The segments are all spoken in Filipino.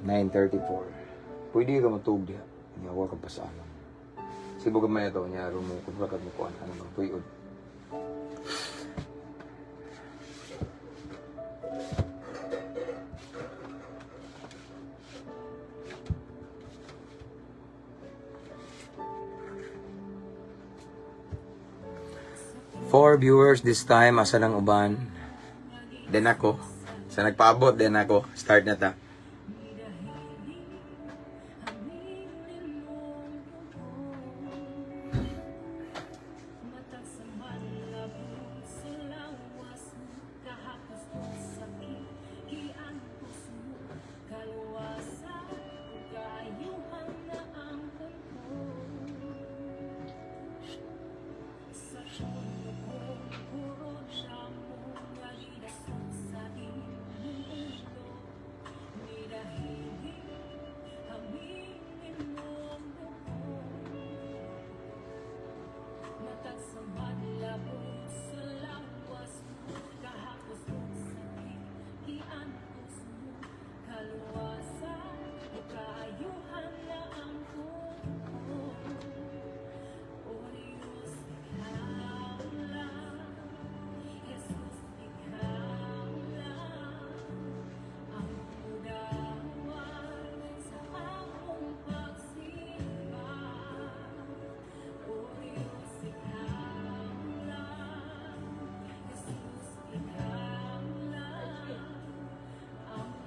9:34. Pwede ka matug diha. Yawa ka pa sa alam. Sibo gamay ito niya rumo kun rakat mo kuan ano bang tuyod. Four viewers this time, asa ng uban. Then ako. Sa nagpaabot, then ako. Start na ta.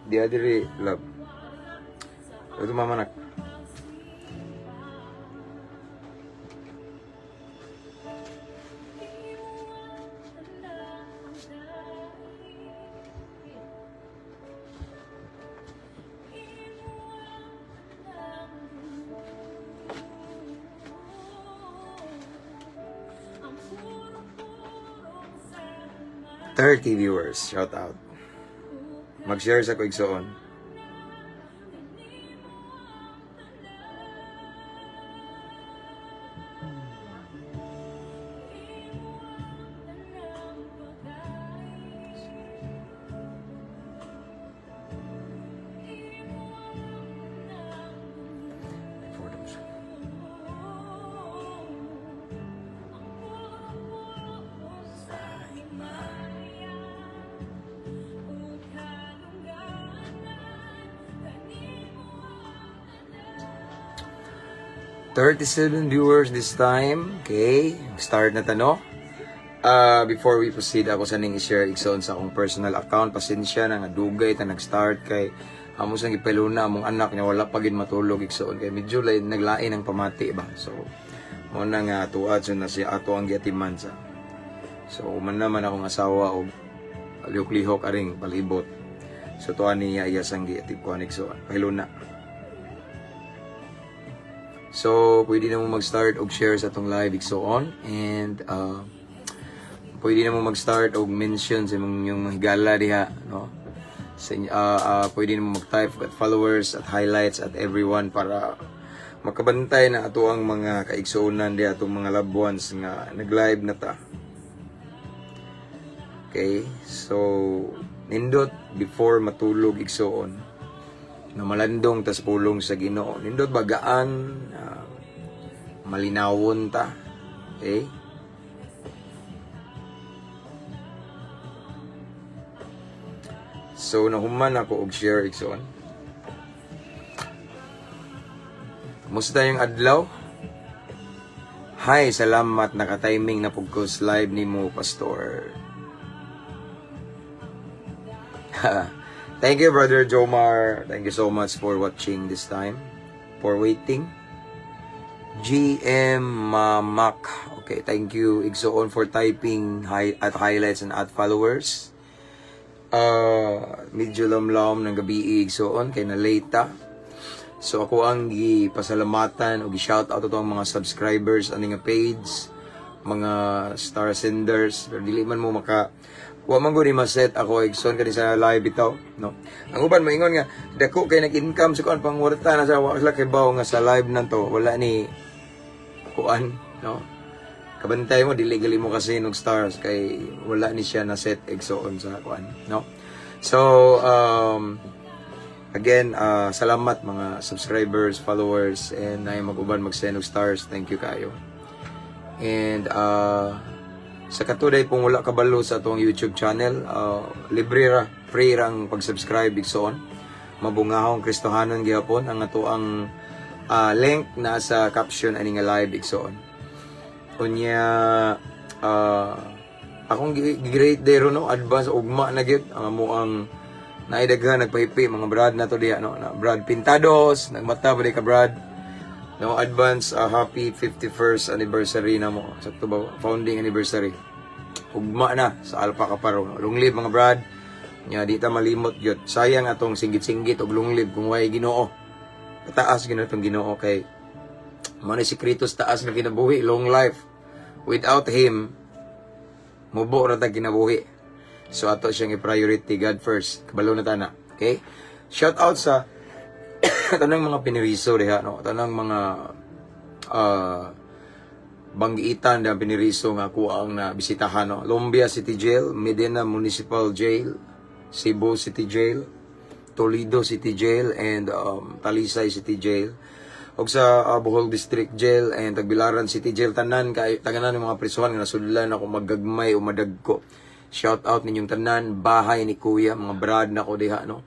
Di adiri love. Itu mama nak. Thirty viewers, shout out. Mag-share sa kuigsoon. $37 viewers this time. Okay, start na tano. Before we proceed, ako sa ning i-share igsoon sa akong personal account. Pasensya na nga dugay ta nag-start kay amo sang gipeluna among anak niya wala pa gid matulog igsoon kay medyo naglain ang pamati ba. So mo na nga tuad so na si ato ang giatiman sa. So man naman akong asawa og lihok-lihok aring palibot. So tuan niya iya sang giatib ko igsoon. Pahiluna. So, pwede na mo mag-start og share sa itong live igsoon. And, pwede na mo mag-start og mention sa yung higala diha, no? Pwede na mo mag-type at followers at highlights at everyone para makabantay na ato ang mga kaigsuonan diha, atong mga loved ones nga nag-live na ta. Okay? So, nindot before matulog igsoon. Na malandong tas pulong sa Ginoo. Nindot bagaan, malinawon ta. Okay? So nahuman ako og share igsoon. Kumusta yung adlaw? Hi, salamat naka-timing na pugkos live nimo, Pastor. Thank you, Brother Jomar. Thank you so much for watching this time. For waiting. GM Mamak. Okay, thank you, Igsoon, for typing at highlights and at followers. Medyo lamlam ng gabi, Igsoon, kay na late. So, ako ang gipasalamatan o gi-shoutout ito ang mga subscribers, aning page, mga star senders. Pero dili man mo wa man gud ma-set ako igsoon kani sa live bitaw, no. Ang uban maingon nga dako kay nag-income sa kuan pangwarta na sa wala kay bawo nga sa live nanto wala ni kuan, no. Kabantay mo dili gali mo kasi nog stars kay wala ni siya na set igsoon sa kuan, no. So Again, salamat mga subscribers, followers, and na mag-uban mag-send og stars. Thank you kayo. And sa katuday pong wala kabalo sa atong YouTube channel, libre ra, free rang pag-subscribe igsoon. Mabungahong Kristohanon gihapon ang ato ang link na sa caption ani nga live igsoon. Unya akong grade dero no, advance ugma na gyud ang amo ang naidaghan nagpahipi mga brad na to diya no, na Brad Pintados, nagmata ba ka Brad? No, advance happy 51st anniversary na mo. Sakto ba? Founding anniversary. Ugma na sa Alpha Kaparo. Lunglib mga brad. Nya di ta malimot gyud. Sayang atong singgit-singgit og lunglib kung way Ginoo. Taas gyud atong Ginoo kay man si Kritos taas na kinabuhi, long life. Without him mubo ra ta kinabuhi. So ato siyang i-priority, God first. Kabalo na tana. Okay? Shout out sa tanang mga piniriso diha no, tanang mga banggiitan na piniriso nga ako ang nabisitahan no. Lumbia City Jail, Medina Municipal Jail, Cebu City Jail, Toledo City Jail, and Talisay City Jail. Og sa Bohol District Jail and Tagbilaran City Jail, tanan kay taganan ng mga prisuhan nga nasudlan ako magagmay o madagko. Shout out ninyong tanan, bahay ni Kuya, mga brad na ko diha no.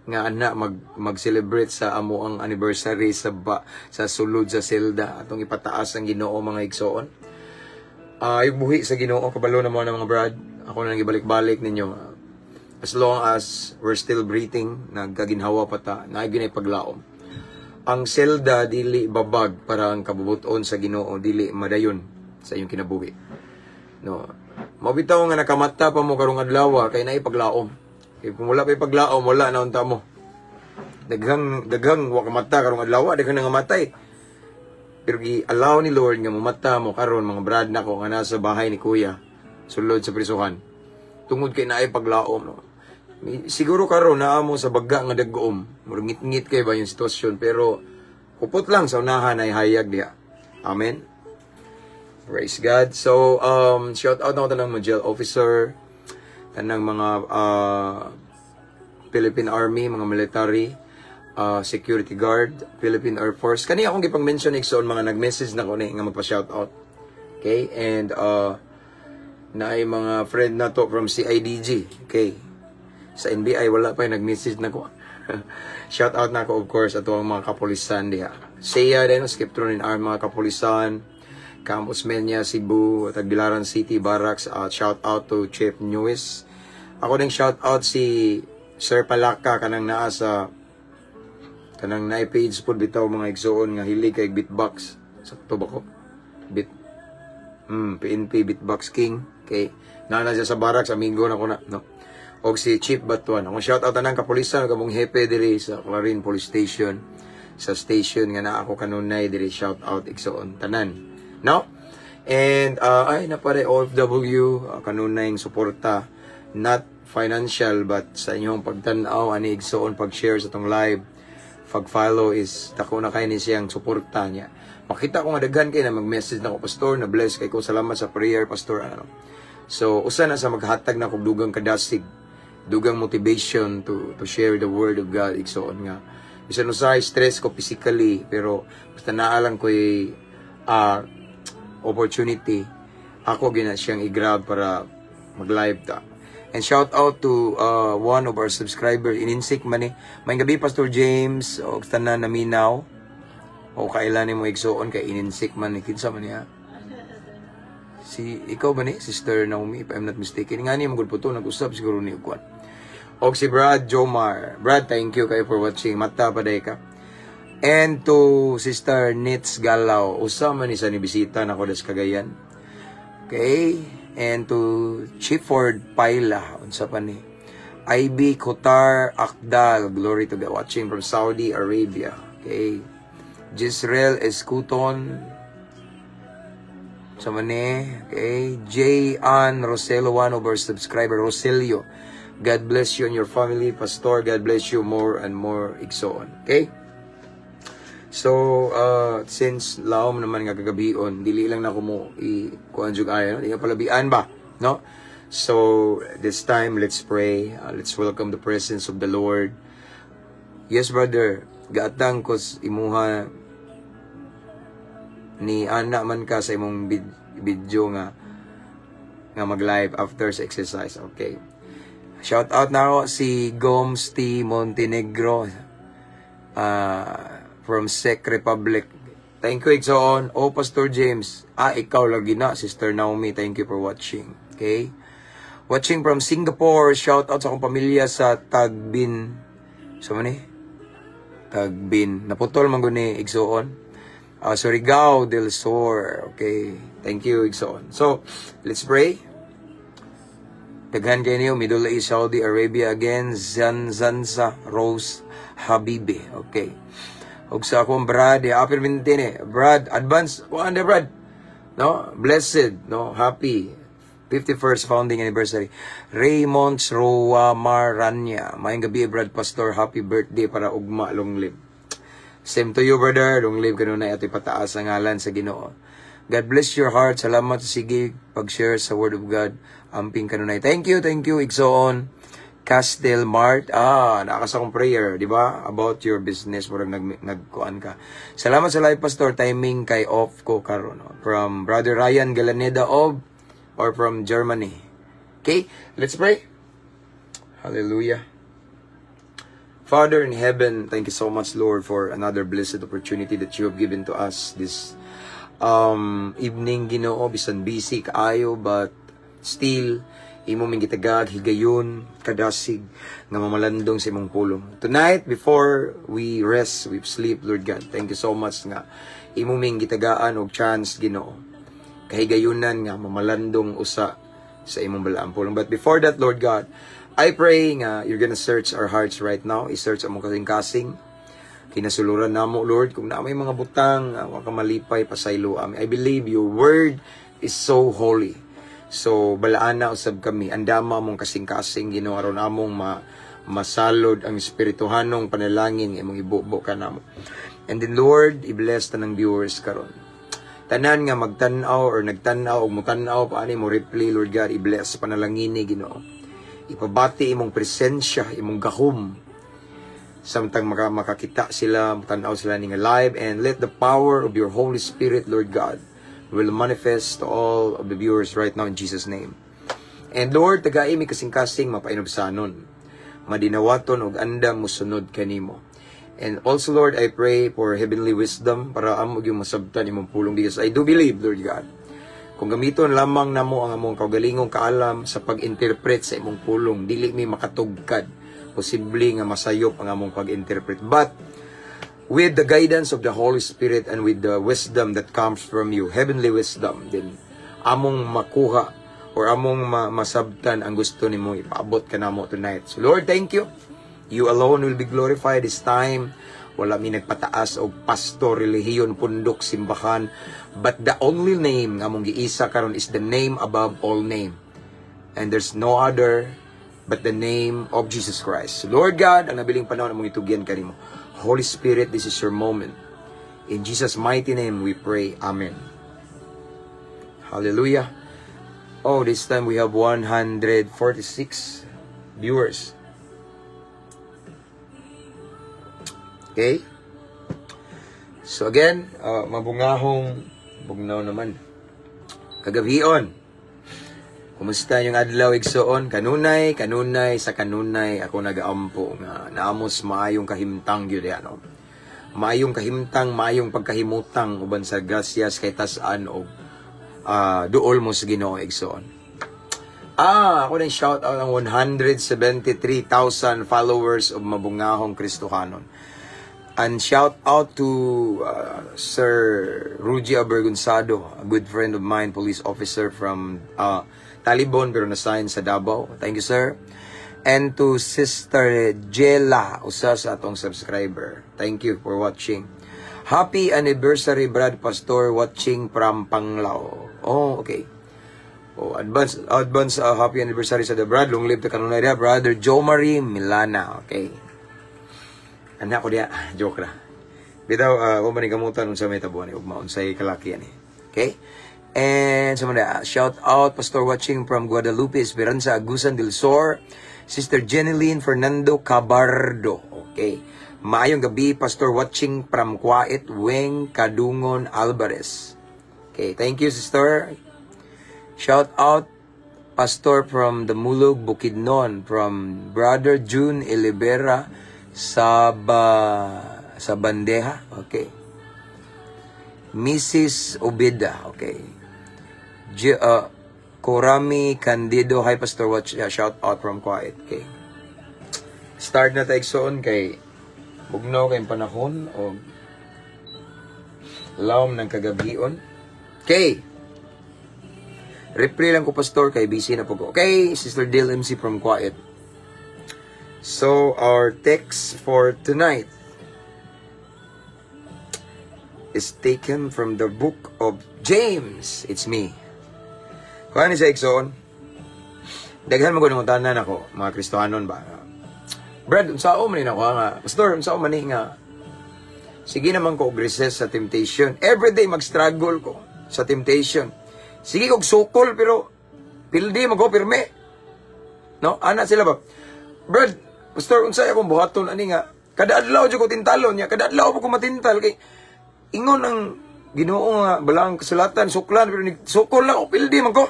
Nga anak mag-celebrate sa amo ang anniversary sa sulod sa selda atong ipataas ang Ginoo mga igsoon. Yung buhi sa Ginoo kabalo na mo na mga brad. Ako na nang ibalik-balik ninyo. As long as we're still breathing, nagkaginhawa pa ta, naay paglaom. Ang selda dili babag para ang kabubuton sa Ginoo, dili madayon sa iyong kinabuhi. No. Mabitaw nga nakamata pa mo karong adlaw kay naay paglaom. Kaya kung wala pa paglaom, wala na unta mo. Daghang wakamata karong adlaw, daghang nangamatay. Pero i-allow ni Lord nga mamata mo karon mga brad na ko nga nasa bahay ni Kuya, sulod sa prisuhan. Tungod kay naay paglaom no. Siguro karon naa mo sa baga nga dagom. Murngit-ngit kay ba yung sitwasyon pero kupot lang sa unahan ay hayag diha. Amen. Praise God. So shout out na ko tanang mga jail officer, tanang mga Philippine Army, mga military, security guard, Philippine Air Force. Kani akong gipang-mention igsoon mga nag-message na ko ni nga magpa-shout out. Okay? And naay mga friend na to from CIDG. Okay? Sa NBI wala pa yung nag-message na ko. Shout out na ko of course ato ang mga kapulisan diha. SEA din, Skiptron in Arm, mga kapulisan, Campus Menya, Cebu, Tagbilaran City, Barracks. Shout out to Chief Newis. Ako ding shout out si Sir Palaka kanang naa sa kanang naay page pod bitaw mga igsoon nga hilig kay beatbox. Sakto ba ko? PNP Beatbox King. Okay. Nana siya sa Barracks, amigo na ko na, no. Og si Chief Batuan. Ako shout out tanang kapulisan kamong hepe diri sa Clarin Police Station. Sa station nga naa ako kanunay diri, shout out igsoon tanan. No? And ay napare OFW kanunay ng suporta, not financial but sa inyong pagtan-aw ani igsoon pag-share sa tong live, pag-follow is dako na kay ni siyang suporta niya. Makita ko nga daghan kay na mag-message na ko, pastor, na bless kay ko, salamat sa prayer pastor ano. So usa na sa maghatag na kog dugang kadasig, dugang motivation to share the word of God igsoon nga. Bisan usay stress ko physically pero basta naa lang ko opportunity ako gina siyang i-grab para mag-live ta. And shout out to one of our subscribers, ininsik man may gabi Pastor James o tanan na minaw o kailan mo igsoon kay ininsik man ni kinsa man niya. Si ikaw ba ni Sister Naomi if I'm not mistaken. Ngani mo gud po to nag-usab siguro ni ugwan. Og si Brad Jomar. Brad, thank you kayo for watching. Mata pa day ka. And to Sister Nits Galaw, usa man ni sa ni bisita na ko des Cagayan. Okay? And to Chifford Paila, unsa pa ni IB Kotar Akdal, glory to God, watching from Saudi Arabia. Okay? Jisrael Escuton, sa mani, okay? J. Ann Roselio, one of our subscriber, Roselio. God bless you and your family, Pastor. God bless you more and more, igsoon. Okay? So, since laom naman nga kagabion, dili lang na ko mo kuan jud ayo, di ka palabian ba, no? So, this time let's pray. Let's welcome the presence of the Lord. Yes, brother. Gaatang ko imuha ni ana man ka sa imong video nga mag-live after sa exercise. Okay. Shout out na ako si Gomes T. Montenegro from Czech Republic. Thank you, Igsoon. Oh, Pastor James. Ikaw lagi na, Sister Naomi. Thank you for watching. Okay. Watching from Singapore. Shout out sa akong pamilya sa Tagbin. So, man Tagbin. Naputol man ni Igsoon. Surigao del Sur. Okay. Thank you, Igsoon. So, let's pray. Daghan kayo niyo, Middle East, Saudi Arabia again, Zanza Rose Habibi. Okay. Og sa akong Brad, April 20, Brad, advance, kuanda Brad. No? Blessed, no? Happy 51st founding anniversary. Raymond Roa Maranya. Mayang gabi, Brad Pastor, happy birthday para ugma, long live. Same to you, brother. Long live kanunay at ipataas ang ngalan sa Ginoo. God bless your heart. Salamat sa sige pag-share sa Word of God. Amping kanunay. Thank you, Igsoon. Castel Mart. Nakas akong prayer, di ba? About your business. Murag nagkuan ka. Salamat sa live, Pastor. Timing kay off ko karon. From Brother Ryan Galaneda of or from Germany. Okay, let's pray. Hallelujah. Father in heaven, thank you so much, Lord, for another blessed opportunity that you have given to us this evening, Ginoo. Bisan busy kaayo, but still imo ming gitagad higayon kadasig nga mamalandong sa imong pulong. Tonight, before we rest, we sleep, Lord God, thank you so much nga imo ming gitagaan og chance, Ginoo, kahigayunan nga mamalandong usa sa imong balaang pulong. But before that, Lord God, I pray nga you're gonna search our hearts right now. I-search among kasing-kasing. Kinasuluran namo, Lord, kung na may mga butang, wakamalipay, pasaylo ami. I believe your word is so holy. So, balaan na usab kami. Andama among kasing-kasing, Ginoo, aron among masalod ang espirituhanong panalangin, imong ibubo ka namo. And then, Lord, i-bless tanang viewers karon. Tanan nga magtanaw or nagtanaw o mutanaw, paano mo reply, Lord God, i-bless panalangin ni Ginoo. Ipabati imong presensya, imong gahom. Samtang makakita sila, tanaw sila ning live, and let the power of your Holy Spirit, Lord God, will manifest to all of the viewers right now in Jesus' name. And Lord, tagai mi kasing-kasing mapainobsanon, madinawaton og andam musunod kanimo. And also, Lord, I pray for heavenly wisdom para amo yung masabtan imong pulong, because I do believe, Lord God, kung gamiton lamang namo ang among kaugalingong kaalam sa pag-interpret sa imong pulong, dili mi makatugkad, posible nga masayop ang among pag-interpret. But with the guidance of the Holy Spirit and with the wisdom that comes from you, heavenly wisdom, then among makuha or among masabtan ang gusto nimo ipaabot ka namo tonight. So Lord, thank you. You alone will be glorified this time. Wala mi nagpataas og pastor, relihiyon, pundok, simbahan, but the only name nga mong giisa karon is the name above all name. And there's no other but the name of Jesus Christ. So Lord God, ang nabiling panahon among itugyan kanimo. Holy Spirit, this is your moment. In Jesus' mighty name we pray. Amen. Hallelujah. Oh, this time we have 146 viewers. Okay? So again, mabungahong bugnaw naman. Kagabion. Kumusta yung adlaw, Igsoon? Kanunay sa kanunay ako nagaampo nga naamos maayong kahimtang gyud ano. Maayong kahimtang, maayong pagkahimutang uban sa grasyas kay tas-an og duol mo sa Ginoo, Igsoon. Ako nang shout out ang 173,000 followers of Mabungahong Kristohanon. And shout out to Sir Rudy Abergonzado, a good friend of mine, police officer from Talibon pero na-sign sa Davao. Thank you, sir. And to Sister Jela, usa sa atong subscriber. Thank you for watching. Happy anniversary, Brad Pastor, watching from Panglao. Oh, okay. Oh, advance happy anniversary sa the Brad. Long live to kanunay dia, Brother Joe Marie Milana. Okay. Anak ko dia, joke ra. Bitaw, kung manigamutan unsa may tabuan, ugma unsay kalaki ani. Okay? And sama shout out Pastor watching from Guadalupe, Esperanza, Agusan del Sur, Sister Jeneline Fernando Cabardo. Okay. Maayong gabi, Pastor, watching from Kuwait, Weng Kadungon Alvarez. Okay, thank you, sister. Shout out, Pastor from the Mulug, Bukidnon, from Brother June Elibera sa Bandeja. Okay. Mrs. Obida. Okay. Korami Candido. Hi, Pastor. Watch. Shout out from Kuwait. Okay. Start na tayo soon kay bugnaw kayong panahon o lawom ng kagabion. Okay. Reply lang ko, Pastor, kay busy na po ko. Okay, Sister Dale MC from Kuwait. So, our text for tonight is taken from the book of James. It's me. Kung ano sa Iksoon, daghan mo ko nung tanan ako, mga Kristohanon ba? Brad, unsao man ako nga. Pastor, unsao man nga. Sige naman ko resist sa temptation. Everyday mag-struggle ko sa temptation. Sige kog sukol, pero pildi mag-go pirme. No? Ana sila ba? Brad, Pastor, unsay akong buhaton ani nga. Kada adlaw jud ko tintalon niya, kada adlaw ko matintal kay ingon ang Ginoo nga balang kasulatan suklan pero sukol lang o pildi man ko.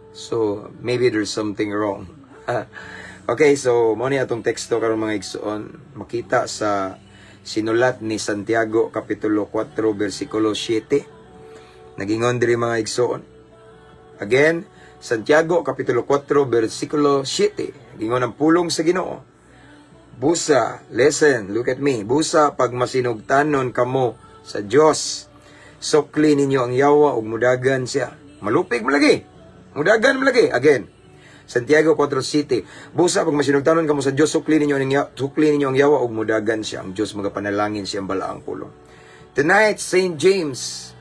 So maybe there's something wrong. Okay, so mo ni atong teksto karon mga igsoon makita sa sinulat ni Santiago kapitulo 4 bersikulo 7. Nagingon diri mga igsoon. Again, Santiago kapitulo 4 bersikulo 7. Gingon ang pulong sa Ginoo. Busa, listen, look at me. Busa pag masinugtanon kamo sa Dios, sukli ninyo ang yawa ug mudagan siya. Malupig mo lagi. Mudagan mo lagi. Again, Santiago 4:7. Busa pag masinugtanon kamo sa Dios, sukli ninyo ang yawa ug mudagan siya. Ang Dios magapanalangin siya ang balaang pulong. Tonight, St. James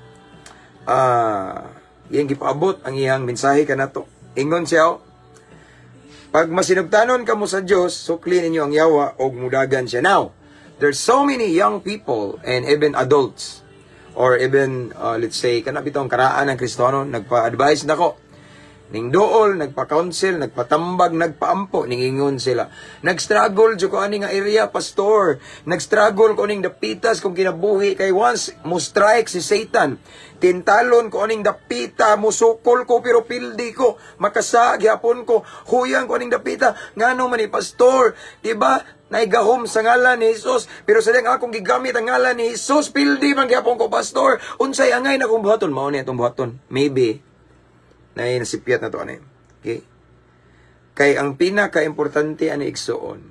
iyang gipaabot ang iyang mensahe kanato. Ingon siya, pag masinugtanon kamo sa Dios, sukli ninyo ang yawa ug mudagan siya. Now, there's so many young people and even adults or even, let's say, kanapitong karaan ng Kristiyano, nagpa-advise nako. Ning dool, nagpa-counsel, nagpatambag, nagpaampo, ningingon sila. Nag-struggle dyo ko ani nga area, Pastor. Nag-struggle ko aning dapitas kung kinabuhi. Kay once, mo strike si Satan. Tintalon ko aning dapita, musukol ko, pero pildi ko. Makasag, hapon ko, huyang ko aning dapita. Ngano man ni Pastor, diba? Naigahom sa ngalan ni Jesus, pero sa diyang akong gigamit ang ngalan ni Jesus, pildi man gyapon ko, Pastor. Unsay angay na kong buhaton? Mao ni atong buhaton. Maybe na nasipyat na to ano. Okay? Kay ang pinaka-importante ani igsoon,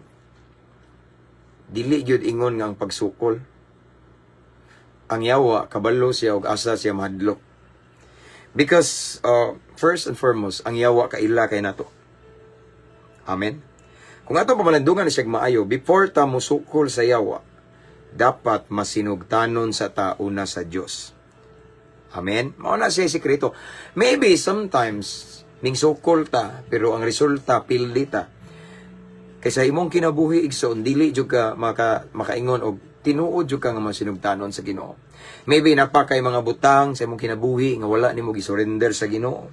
dili gyud ingon nga ang pagsukol. Ang yawa kabalo siya ug asa siya mahadlok. Because first and foremost, ang yawa kaila kay nato. Amen. Kung ato pamalandungan na siya maayo, before ta musukol sa yawa, dapat masinugtanon sa tauna sa Dios. Amen? Mao na siya sikreto. Maybe sometimes ning sukol ta, pero ang resulta pildi ta. Kaysa imong kinabuhi igsoon, dili jud ka makaingon og tinuod jud ka nga masinugtanon sa Ginoo. Maybe napakay mga butang sa imong kinabuhi nga wala nimo gisurrender sa Ginoo.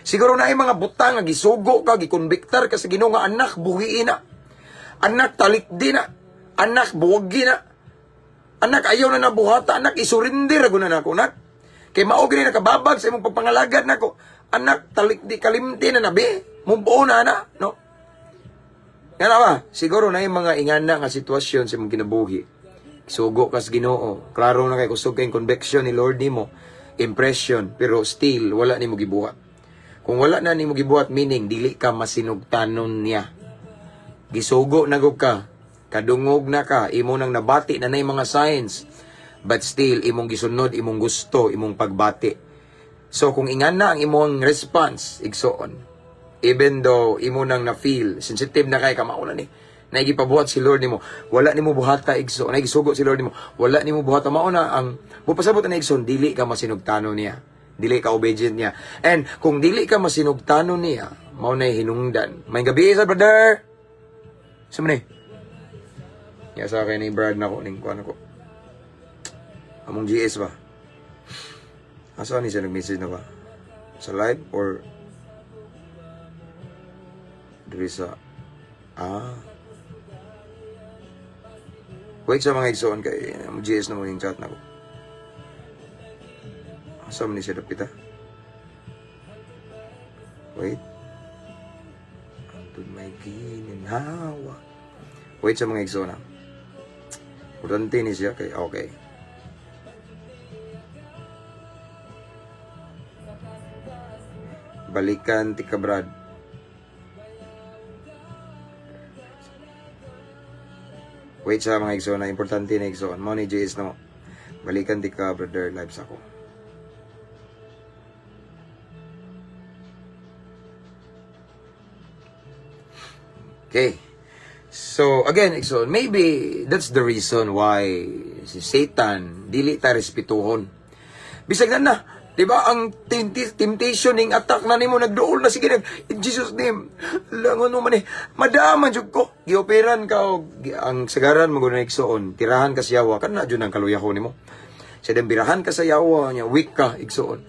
Siguro na ay mga butang nga gisugo ka, gikonbiktar ka sa Ginoo nga anak buhiin na. Anak talikdi na. Anak buwagi na. Anak ayaw na nabuhata, anak isurrender guna na ako, anak. Kay mao gani nakababag sa imong pagpangalagad nako. Anak talikdi kalimti na nabi, mubuo na ana, no? Ngano ba? Siguro na yung mga ingana nga sitwasyon sa imong kinabuhi. Sugo ka sa Ginoo. Klaro na kay kusog kay conviction ni Lord nimo, impression, pero still wala nimo gibuhat. Kung wala na nimo gibuhat, meaning dili ka masinugtanon niya. Gisugo na gug ka, kadungog na ka, imo nang nabati na nay mga signs, but still imong gisunod, imong gusto, imong pagbati. So kung ingana ang imong response, igsoon, even though imo nang na-feel, sensitive na kay kamao na ni, naigipabuhat si Lord nimo, wala nimo buhata igsoon, naigisugo si Lord nimo, wala nimo buhata, mao na ang bupasabot na igsoon, dili ka masinugtanon niya. Dili ka obedient niya. And kung dili ka masinugtanon niya, mao na hinungdan. May gabi sa brother. Sumani. Ya sa akin ni Brad na ko ning kuan ko. Among GS ba? Asa ni siya nag-message na ba? Sa live or diri sa Wait sa mga igsoon kay GS na mo yung chat na ko. Asa man ni siya dapit ha? Wait. Antun may gininhawa. Wait sa mga igsoon ha. Urante ni siya kay okay. Balikan tika Brad. Wait sa mga igsoon na importante na igsoon. Mo ni JS na mo. Balikan tika brother lives ako. Okay. So again, igsoon, maybe that's the reason why si Satan dili ta respetuhon. Bisag na, di ba, ang temptation ning attack na nimo nagduol na sige in Jesus name. Langon mo man madaman jud ko. Gioperan ka og ang sagaran mo gud igsoon. Tirahan ka sa yawa kana jud ang kaluyahon nimo. Sa birahan ka sa yawa nya weak ka igsoon.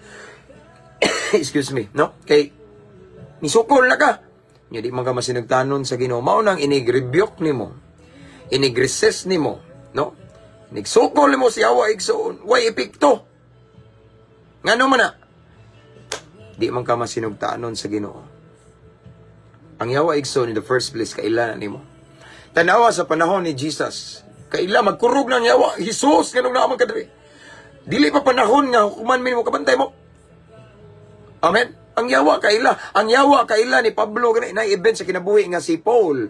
Excuse me, no? Kay nisukol na ka. Nya di man ka masinugtanon sa Ginoo. Mao nang inig-rebuke nimo. Inig-resist nimo, no? Nigsukol nimo sa yawa igsoon. Way epekto. Ngano man na? Di man ka masinugtaanon sa Ginoo. Ang yawa igsoon in the first place kailan nimo. Tanawa sa panahon ni Jesus. Kaila magkurog ng yawa. Jesus kanang naman kadiri. Dili pa panahon nga hukuman mo kabantay mo. Amen. Ang yawa kaila ni Pablo gani na event sa kinabuhi nga si Paul.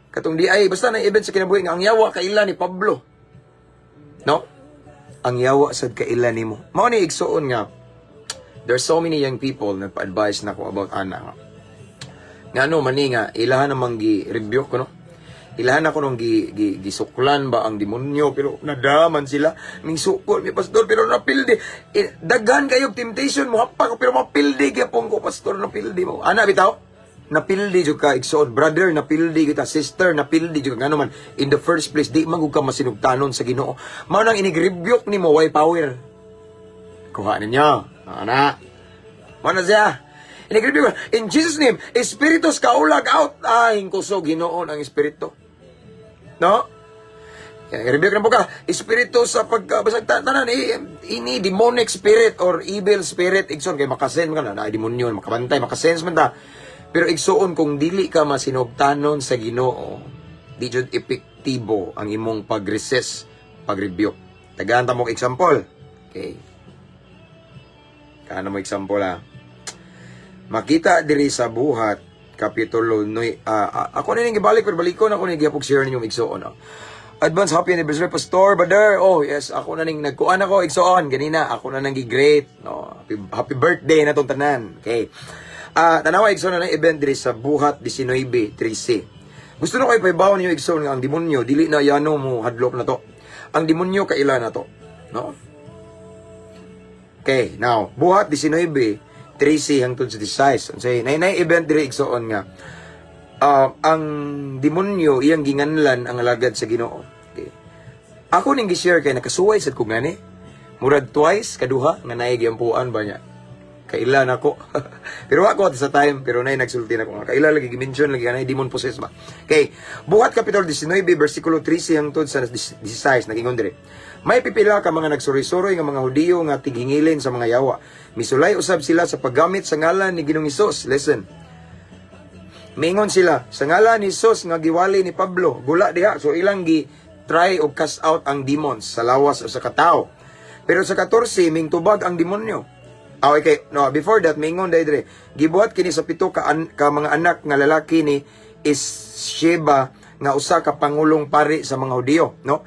Katong di ay basta na event sa kinabuhi nga ang yawa kaila ni Pablo. No? Ang yawa sad kaila nimo. Mao ni igsoon nga there's so many young people na pa-advise na ko about ana. Ngano man ni nga ilahan namang gi-rebuke ko no. Ilahan ako nung gisuklan ba ang demonyo pero nadaman sila ning sukol mi pastor pero napildi daghan kayo temptation mo hapak pero mapildi gyapon ko pastor napildi mo ana bitaw napildi jud ka igsoon brother napildi kita sister napildi jud ngano man in the first place di magug ka masinugtanon sa Ginoo mao nang inig-rebuke nimo way power kuha ninyo ana mo na siya inig-rebuke in Jesus name espiritus kaulag out kusog Ginoo ang espiritu. No? I-rebuke na po ka. Espiritu sa pagkabasag tanan, ini demonic spirit or evil spirit. Igsoon, kay makasense ka na demonyo, makabantay, makasense man ta. Pero igsoon, kung dili ka masinugtanon sa Ginoo, di jud epektibo ang imong pag-resist, pag-rebuke. Tagaan ta mo example. Okay. Kaano mo example ha? Makita diri sa buhat, Kapitulo 9. Ako na nang gibalik pero balikon ako nang gihapog share ninyo igsoon. Advance happy anniversary pastor brother. Oh yes, ako na ning nagkuan ako igsoon ganina. Ako na nang gi-great no. Happy birthday na tong tanan. Okay. Tanawa igsoon na event diri sa buhat 19:13. Gusto na ko ipaibaw ninyo igsoon nga ang demonyo dili na yano mo hadlok na to. Ang demonyo kaila na to, no? Okay, now buhat 19:13 hangtod sa 16. Say, nay event diri igsoon nga ang demonyo iyang ginganlan ang alagad sa Ginoo. Okay. Ako ning gi-share kay nakasuway sad ko ngani. Murag twice kaduha nga naay giampuan ba niya. Kaila nako. Pero ako at sa time pero nay nagsulti nako nga kaila lagi gi-mention lagi kanay demon possessed ba. Okay. Buhat kapitulo 19 bersikulo 13 hangtod sa 16 nagingon diri. May pipila ka mga nagsuri-suroy nga mga Hudiyo nga tighingilin sa mga yawa. Misulay usab sila sa paggamit sa ngalan ni Ginoong Hesus. Listen. Mingon sila sa ngalan ni Hesus nga giwali ni Pablo. Gula diha. So ilang try og cast out ang demons sa lawas o sa katao. Pero sa 14 mingtubag ang demonyo. Okay, no, before that mingon dayre. Gibuhat kini sa pito ka mga anak nga lalaki ni Sheba nga usa ka pangulong pari sa mga Hudiyo, no?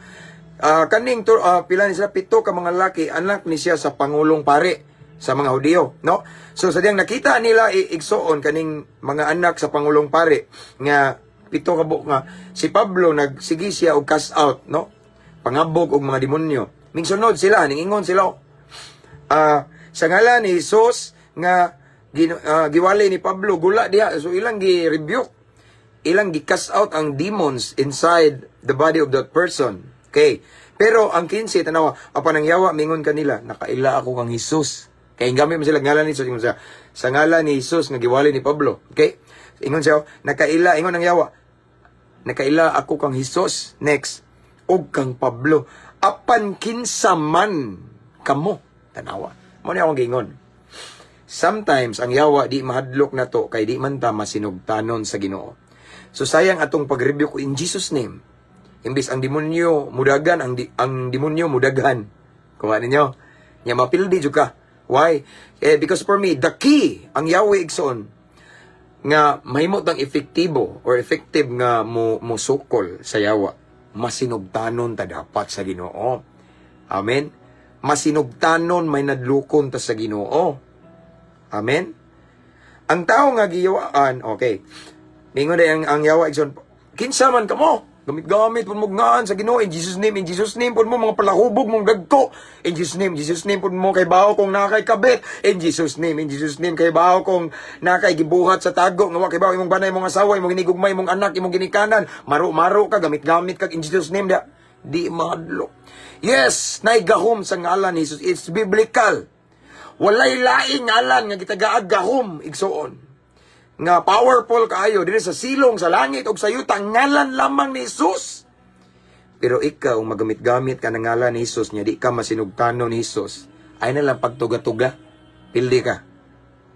Pila ni sila pito ka mga lalaki anak ni siya sa pangulong pari sa mga Hudiyo, no? So sadyang nakita nila igsoon kaning mga anak sa pangulong pari nga pito ka nga si Pablo nagsigi siya og cast out, no? Pangabog og mga demonyo. Mingsunod sila ningingon sila sa ngalan ni Jesus nga giwali ni Pablo gula diha. So ilang gi-rebuke, ilang gi-cast out ang demons inside the body of that person. Okay. Pero ang 15 tanawa apan ang yawa mingon kanila nakaila ako kang Jesus. Kay gamit mo sila ngalan ni Jesus ingon siya sa ngalan ni Jesus nga giwali ni Pablo. Okay? Ingon siya nakaila ingon ang yawa. Nakaila ako kang Jesus. Next. og kang Pablo apan kinsa man kamo. Tanawa mo ni akong gingon. Sometimes ang yawa di mahadlok na to kay di man ta masinugtanon sa Ginoo. So sayang atong pag-review ko in Jesus name. Imbis ang demonyo mudagan, ang demonyo mudagan. Kuha ninyo. Nya mapildi jud ka. Why? Because for me, the key ang Yahweh igsoon nga mahimo tang efektibo or effective nga mo sukol sa yawa. Masinugtanon ta dapat sa Ginoo. Amen. Masinugtanon may nadlukon ta sa Ginoo. Amen. Ang tao nga giyawaan, okay. Mingon na ang yawa igsoon, kinsa man kamo? Gamit-gamit pun mo ngaan sa Ginoo in Jesus name pun mo mga palahubog mong dagko. In Jesus name pun mo kay bawo kong nakay kabit. In Jesus name kay bawo kong nakay gibuhat sa tago nga wa kay bawo imong banay imong asawa, imong ginigugmay imong anak, imong ginikanan. Maro-maro ka gamit-gamit kag in Jesus name da. Di mahadlok. Yes, naigahom sa ngalan ni Jesus. It's biblical. Walay laing ngalan nga gitagaag gahom igsoon. Nga powerful kaayo diri sa silong sa langit ug sa yuta ngalan lamang ni Jesus. Pero ikaw magamit-gamit ka ng ngalan ni Jesus nya di ka masinugtanon ni Jesus. Ay na lang pagtuga-tuga. Pildi ka.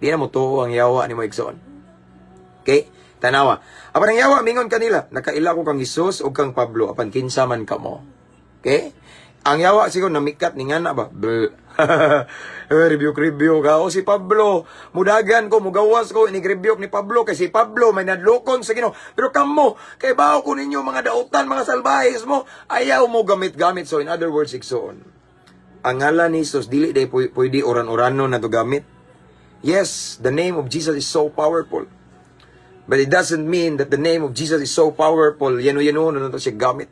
Di na mo tuo ang yawa ni mo igsoon. Okay? Tanawa. Apan ang yawa mingon kanila, nakaila ko kang Jesus ug kang Pablo apan kinsa man kamo. Okay? Ang yawa siguro namikat ni ngana ba? Review ka. O si Pablo, mudagan ko, mugawas ko, inig-review ni Pablo, kay si Pablo may nadlokon sa Ginoo. Pero kamo, kay bao ko ninyo mga dautan, mga salbahis mo, ayaw mo gamit-gamit. So in other words, igsoon. Ang ngalan ni Jesus, dili day pwede oran-orano na to gamit. Yes, the name of Jesus is so powerful. But it doesn't mean that the name of Jesus is so powerful, yano-yano na to siya gamit.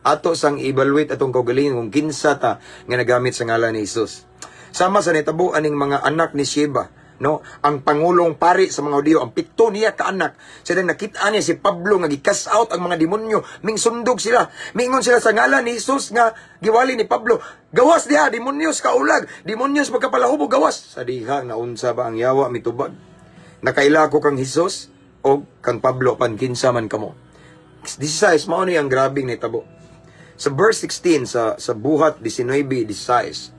Ato sang evaluate atong kaugalingon kung kinsa ta nga nagamit sa ngalan ni Jesus. Sama sa nitabo aning mga anak ni Sheba, no? Ang pangulong pari sa mga Hudiyo, ang pito niya ka anak. Sila nakita niya si Pablo nga gi-cast out ang mga demonyo, mingsundog sila. Mingon sila sa ngalan ni Jesus nga giwali ni Pablo. Gawas diha demonyos kaulag, demonyos pagkapalahubog gawas. Sa diha naunsa ba ang yawa mitubag? Nakaila ko kang Jesus o kang Pablo pan kinsa man kamo. This is mao ni ang grabing nitabo. Sa verse 16 sa Buhat 19:16,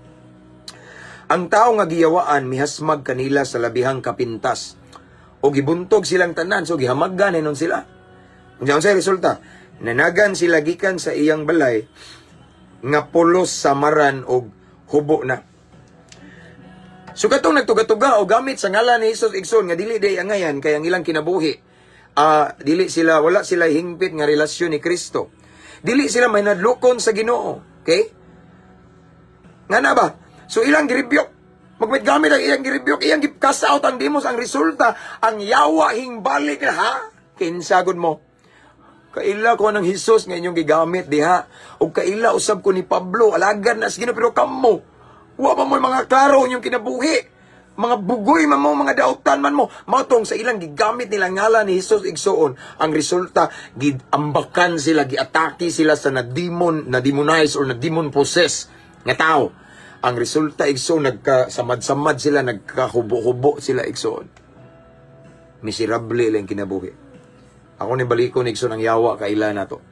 ang tao nga giyawaan mihasmag kanila sa labihang kapintas o gibuntog silang tanan so gihamaggan inon sila. Unsa ang resulta? Nanagan sila gikan sa iyang balay nga pulos samaran og hubo na. So katong nagtuga-tuga o gamit sa ngalan ni Jesus igsoon nga dili day angayan kay ang ilang kinabuhi. Dili sila wala sila hingpit nga relasyon ni Kristo. Dili sila may nadlukon sa Ginoo. Okay? Nga na ba? So ilang girebuke. Magmit-gamit ang iyang girebuke. Iyang gipcast out ang demos. Ang resulta, ang yawa hingbalik na ha? Kinsagod mo. Kaila ko ng Jesus nga inyong gigamit diha. O kaila usab ko ni Pablo. Alagad na sa Ginoo. Pero kamo, wa pa mo mga klaro inyong kinabuhi. Mga bugoy man mo, mga dautan man mo. Matong sa ilang gigamit nila ngalan ni Jesus igsoon. Ang resulta, giambakan sila, giatake sila sa na-demonize or na-demon possess nga tao. Ang resulta igsoon, nagkasamad-samad sila, nagkahubo-hubo sila igsoon. Miserable lang kinabuhi. Ako ni baliko ni igsoon ang yawa kaila na to.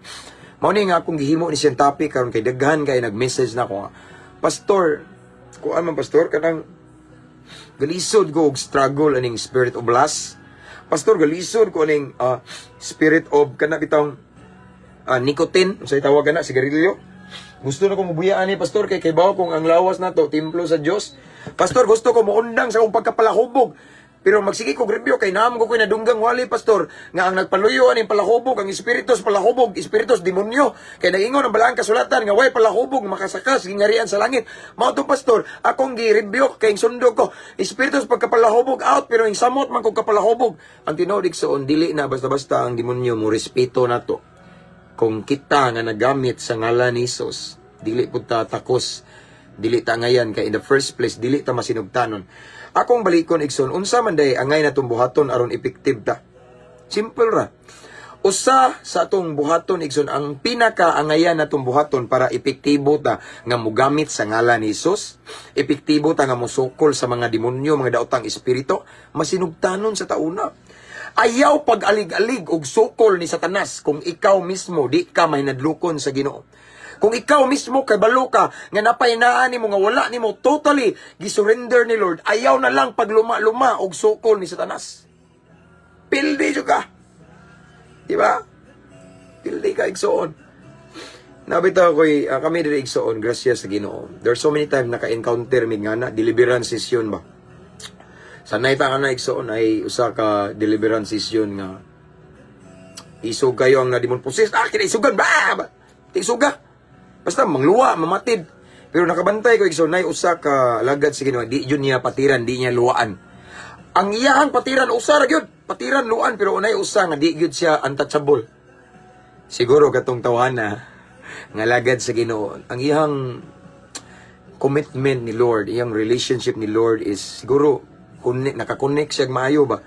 Mauni nga akong gihimo ni siyang topic karon kay daghan kay nag-message na ako nga, Pastor, kuan man pastor kanang galisod ko og struggle aning spirit of lust. Pastor, galisod ko aning spirit of kana bitang nicotine, unsay tawag kana, sigarilyo. Gusto na ko mubuyaan ni pastor kay bawo kung ang lawas nato templo sa Dios. Pastor, gusto ko moundang sa akong pagkapalahubog. Pero magsige ko review kay naam ko nadunggang wali pastor nga ang nagpaluyo aning palahubog ang espiritus palahubog, espiritus demonyo. Kay nagingon ang balaang kasulatan nga way palahubog makasakas gingarian sa langit. Mao to pastor, akong gi-review kay sundog ko espiritus pagkapalahubog out pero ang samot man kog kapalahubog. Ang tinuod igsoon dili na basta-basta ang demonyo mo respeto nato. Kung kita nga nagamit sa ngalan ni Jesus, dili pud ta takos, dili ta ngayan kay in the first place dili ta masinugtanon. Akong balikon igsoon, unsa man day angay natong buhaton aron effective ta. Simple ra. Usa sa atong buhaton igsoon ang pinaka-angayan natong buhaton para epektibo ta nga mogamit sa ngalan ni Jesus, epektibo ta nga mosukol sa mga demonyo, mga daotang espiritu, masinugtanon sa tauna. Ayaw pag-alig-alig og sukol ni Satanas kung ikaw mismo di ka may nadlukon sa Ginoo. Kung ikaw mismo kay balo ka, nga napahinaan nimo nga wala nimo totally gisurrender ni Lord, ayaw na lang pagluma-luma og sukol ni Satanas. Pildi jud ka. Di ba? Pildi ka igsoon. Nabitaw ko'y kami diri igsoon, grasya sa Ginoo. There's so many times naka-encounter mi nga na deliverance session ba. Sanay ta nga na igsoon ay usa ka deliverance session nga isog kayo ang nadimon possess. Kina isugan ba? Isuga. Basta mangluwa, mamatid. Pero nakabantay ko igsoon nay usa ka lagad sa Ginoo, di yun niya patiran, di niya luwaan. Ang iyang patiran usa ra gyud, patiran luan pero unay usa nga di gyud siya untouchable. Siguro katong tawhana nga lagad sa Ginoo, ang iyang commitment ni Lord, iyang relationship ni Lord is siguro nakakonect siya maayo ba,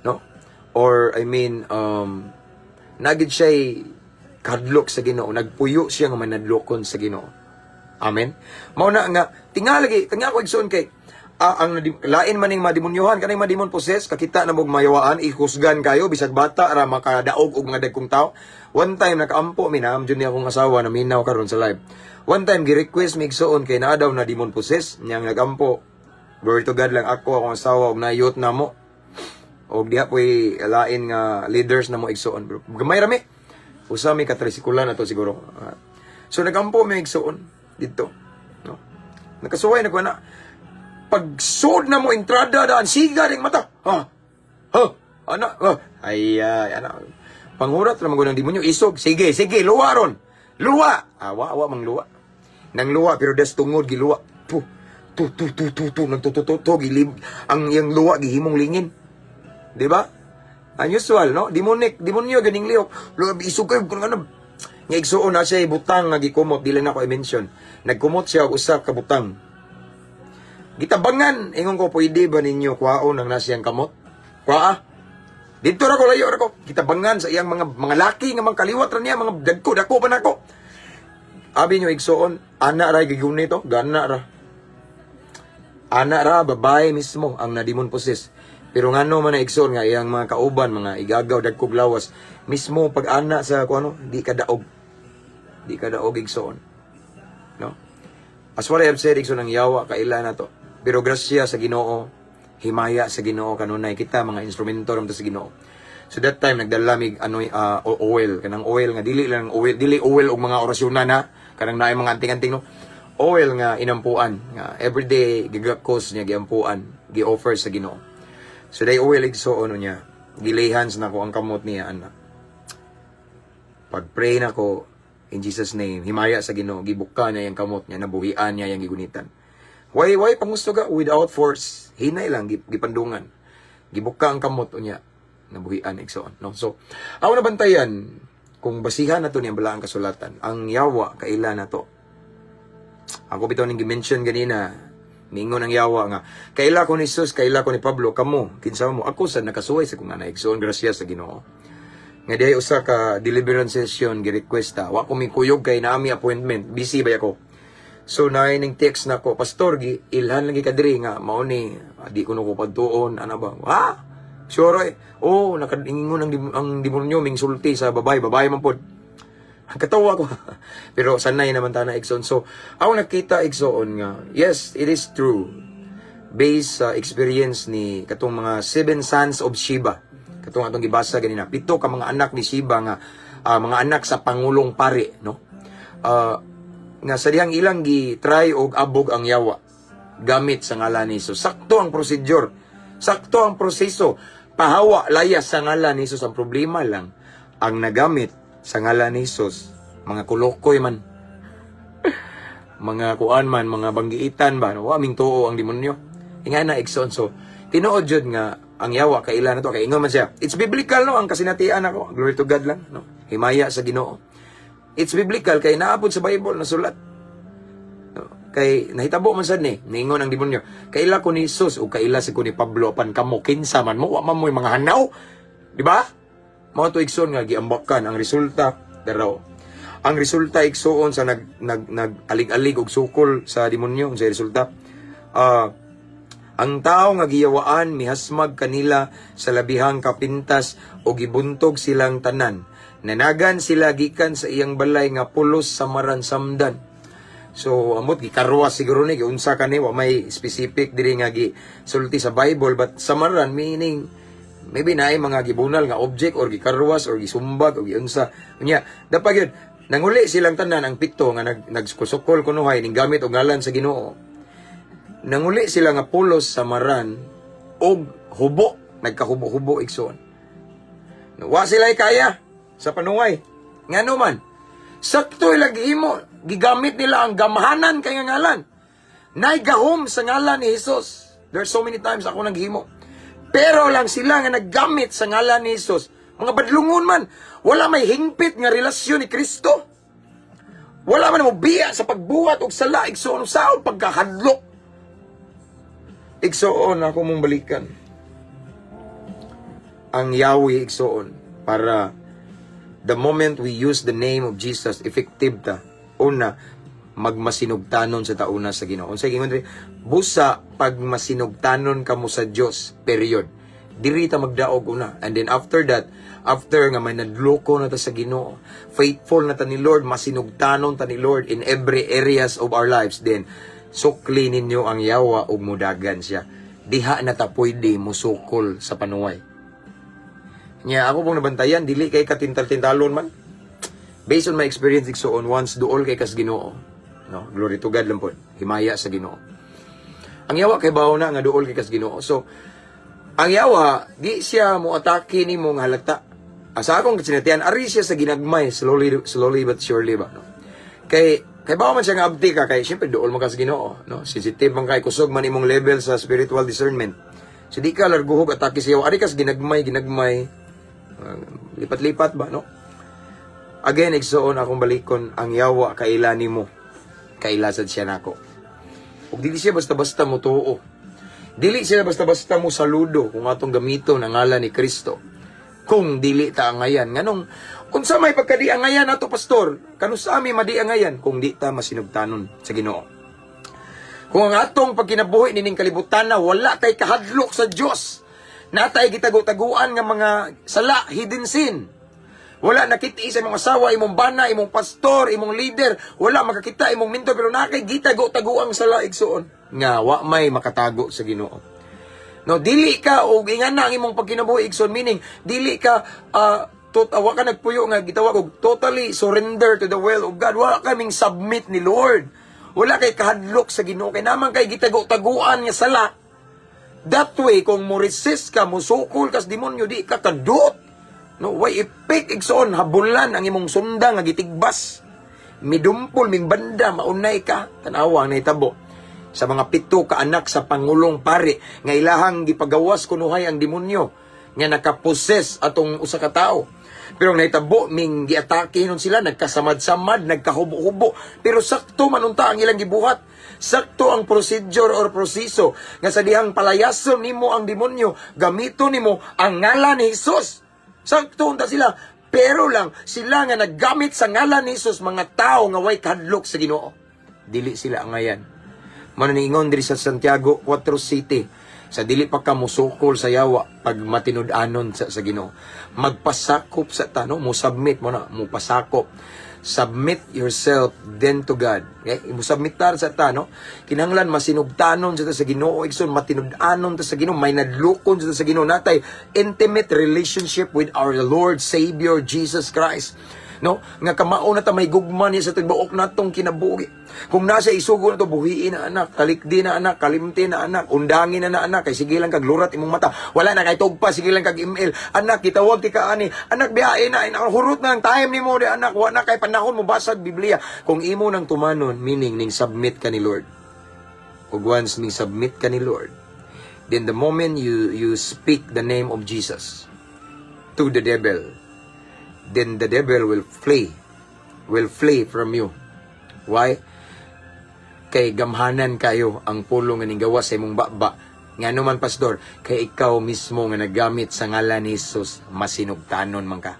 no? Or I mean nagid siya kadlok sa Ginoo, nagpuyo siya nga manadlokon sa Ginoo. Amen. Mao na nga tingalagi ko igsoon kay ang lain maning mademonyohan kaning mademon possess kakita na mog mayawaan ihusgan kayo bisag bata ra makadaog og mga dagkong tao. One time nakaampo mi na amjud ni akong asawa na minaw karon sa live. One time gi-request mi igsoon kay naa daw na demon possess niyang nagampo. Glory to God lang ako akong asawa og nayot na mo. Og diha po'y lain nga leaders na mo igsoon bro. Gamay rami. Usa mi katrisikulan ato siguro. So nagampo mi igsoon dito, no. Nakasuway na ko na pagsud na mo entrada daan siga ring mata. Ana, ana. Panghurat ra man ng demonyo isog. Sige, luwa ron. Luwa. Wa mang luwa. Nang luwa pero das tungod giluwa. Nagtutututo gilib ang iyang luwa gihimong lingin. Di ba? Unusual, no? Demonyo ganing lihok. Luwa isog kayo kun ano. Nga igsuon na siya butang nga gikumot dili na ko i-mention. Nagkumot siya og usa ka butang. Gitabangan, ingon ko, pwede ba ninyo kwaon ang nasiyang kamot? Kwaa? Dito ra ko layo ra ko. Gitabangan sa iyang mga laki nga mga kaliwat ra niya, mga dagko pa nako. Abi nyo igsoon, ana ra gigunit to, gana ra. Ana ra babae mismo ang nadimon possess. Pero ngano man na igsoon nga iyang mga kauban, mga igagaw dagkog lawas, mismo pag ana sa kuno, di ka daog. Di ka daog igsoon. No? As what I have said, igsoon ang yawa kaila na to. Pero grasya sa Ginoo, himaya sa Ginoo kanunay kita mga instrumento ram sa Ginoo. So that time nagdalamig oil, kanang oil nga dili oil og mga orasyonan na, kanang naay mga anting-anting no. Oil nga inampuan nga everyday gigakos niya giampuan, gi-offer sa Ginoo. So day oil igsoon niya, gilehans na ko ang kamot niya ana. Pag-pray na ko in Jesus name, himaya sa Ginoo, gibuka niya yung kamot niya, nabuhian niya yung gigunitan. Why pangusto ka? Without force. Hinay lang, gipandungan. Gibuka ang kamot niya. Nabuhian, igsoon. No? So, ako nabantayan, kung basihan na to niyang balaang kasulatan, ang yawa, kaila na to. Ako bitaw ning gi-mention ganina, mingon ang yawa nga, kaila ko ni Jesus, kaila ko ni Pablo, kamo, kinsa mo, ako sa nakasuway sa kung ana, igsoon, grasya sa Ginoo. Nga diay usa ka deliverance session, gi-request ta. Wa ko mikuyog kay naami appointment, busy ba ako? So ning text na ko, pastor ilhan lagi kadiri nga mao ni di ko no ko padtuon ana ba? Sure nakaingon ang demonyo ming sulti sa babae man pod. Katawa ko. Pero sanay naman ta na igsoon. So ako nakita igsoon nga, yes, it is true. Based sa experience ni katong mga 7 sons of Sheba. Katong atong gibasa ganina, 7 ka mga anak ni Sheba nga mga anak sa pangulong pari, no? Nga sa dihang ilang gi-try og abog ang yawa gamit sa ngalan ni Jesus. Sakto ang procedure. Sakto ang proseso. Pahawa layas sa ngalan ni Jesus. Ang problema lang ang nagamit sa ngalan ni Jesus. Mga kulokoy man. Mga kuan man, mga banggiitan ba. Wa aming tuo ang demonyo. Inga na igsoon. So, tinuod jud nga ang yawa kaila na to. Kay ingon man siya. It's biblical no ang kasinatian ako. Glory to God lang, no. Himaya sa Ginoo. It's biblical kay naapod sa Bible na sulat. Kay nahitabo man sad ni ningon ang demonyo. Kaila ko ni Jesus o kaila si ko ni Pablo pan kamo kinsa man mo wa man mo mga hanaw. Di ba? Mao to igsoon nga giambakan ang resulta daraw. Ang resulta igsoon sa nag alig-alig og sukol sa demonyo sa resulta. Ang tao nga giyawaan mihasmag kanila sa labihang kapintas o gibuntog silang tanan. Nanagan sila gikan sa iyang balay nga pulos sa maransamdan. So amot gikarwa siguro ni giunsa kani wa may specific diri nga gisulti sa Bible, but samaran meaning maybe naay mga gibunal nga object or gikarwas or gisumbag or giunsa. Unya dapat gyud nanguli silang tanan ang pito nga nagsusukol kunuhay ning gamit og ngalan sa Ginoo. Nanguli sila nga pulos sa maran og hubo, nagkahubo-hubo igsoon. Wa sila kaya sa panuway. Ngano man, sakto ilagihimo, gigamit nila ang gamhanan kay nga ngalan. Naigahom sa ngalan ni Jesus. There's so many times ako naghimo. Pero lang sila nga naggamit sa ngalan ni Jesus. Mga badlungon man, wala may hingpit nga relasyon ni Kristo. Wala man mo biya sa pagbuhat og sala, igsoon sa pagkahadlok. Igsoon ako mong balikan. Ang Yahweh igsoon para the moment we use the name of Jesus, effective ta. Una, magmasinugtanon sa tauna sa Ginoo. Unsay gingon diri? Busa pag masinugtanon kamo sa Dios, period. Diri ta magdaog una. And then after that, after nga may nadloko na ta sa Ginoo, faithful na ta ni Lord, masinugtanon ta ni Lord in every areas of our lives, then sukli ninyo ang yawa ug mudagan siya. Diha na ta pwede musukol sa panuway. Nya ako pong nabantayan, dili kay katintal-tintalon man. Based on my experience igsoon, once duol kay kas Ginoo, no, glory to God lang po, himaya sa Ginoo. Ang yawa kay bawo na nga duol kay kas Ginoo. So ang yawa di siya mo atake nimo nga halata. Asa akong kasinatian, ari siya sa ginagmay, slowly but surely ba, no. Kay bawo man siya nga abti ka, kay syempre duol man kas Ginoo, no. Sensitive man kay kusog man imong level sa spiritual discernment. So di ka larguhog atake sa yawa, ari kas ginagmay, lipat-lipat ba, no? Again, igsoon akong balikon, ang yawa kaila nimo, kailasad siya nako. Ug dili siya basta-basta mo tuo. Dili siya basta-basta mo saludo kung atong gamito ng ngalan ni Kristo. Kung dili ta angayan, nganong unsa may pagkadi angayan ato pastor? Kanu sa ami madi angayan kung di ta masinugtanon sa Ginoo. Kung ang atong pagkinabuhi nining kalibutan na wala tay kahadlok sa Dios, natay gitago-taguan nga mga sala, hidden sin. Wala nakita sa imong asawa, imong bana, imong pastor, imong leader, wala makakita imong mentor, pero nakay gitago-tago ang sala igsoon. Nga wa may makatago sa Ginoo. No, dili ka og ingana ang imong pagkinabuhi igsoon, meaning dili ka wa ka nagpuyo nga gitawag og totally surrender to the will of God. Wala kaming submit ni Lord. Wala kay kahadlok sa Ginoo, kay naman kay gitago-taguan nga sala. That way, kung mo resist ka, mo sukol kas demonyo, di ka kadot. No, way ipik igsoon, habulan ang imong sunda nga gitigbas. Midumpol, ming banda, maunay ka. Tanawa na itabo. Sa mga 7 ka anak sa Pangulong Pari, nga ilahang gipagawas kunuhay ang demonyo, nga nakaposes atong usa ka tao. Pero naitabo, ming giatake nun sila, nagkasamad-samad, nagkahubo-hubo. Pero sakto manunta ang ilang gibuhat. Sakto ang procedure or proseso nga sa dihang palayason nimo ang demonyo, gamito nimo ang ngalan ni Jesus. Sakto unta sila, pero lang sila nga naggamit sa ngalan ni Jesus, mga tao nga way kahadlok sa Ginoo. Dili sila angayan. Mano niingon diri sa Santiago 4:7, sa dili pa ka musukol sa yawa pag matinud-anon sa Ginoo. Magpasakop sa tano, mo submit mo na, mo pasakop. Submit yourself then to God. Okay? Imusubmitar sa ta, no? Kinahanglan masinugtanon sa Ginoo, igsoon matinud-anon sa Ginoo, may nadlukon sa Ginoo natay intimate relationship with our Lord Savior Jesus Christ. No? Nga kamao na ta may gugma niya sa tibuok natong kinabuhi. Kung nasa isugo na to, buhiin na anak, kalikdi na anak, kalimti na anak, undangin na anak, kay sige lang kag lurat imong mata. Wala na kay tugpa, sige lang kag email. Anak, kitawag ti kaani. Anak, biyain na, hurot na ang time nimo di anak, wala na kay panahon mo basag Biblia. Kung imo nang tumanon, meaning ning submit ka ni Lord. Ug once ning submit ka ni Lord, then the moment you speak the name of Jesus to the devil, then the devil will flee from you. Why? Kay gamhanan kayo ang pulong nga gawa sa imong baba. Nga naman pastor, kay ikaw mismo nga nagamit sa ngalan ni Jesus, masinugtanon man ka.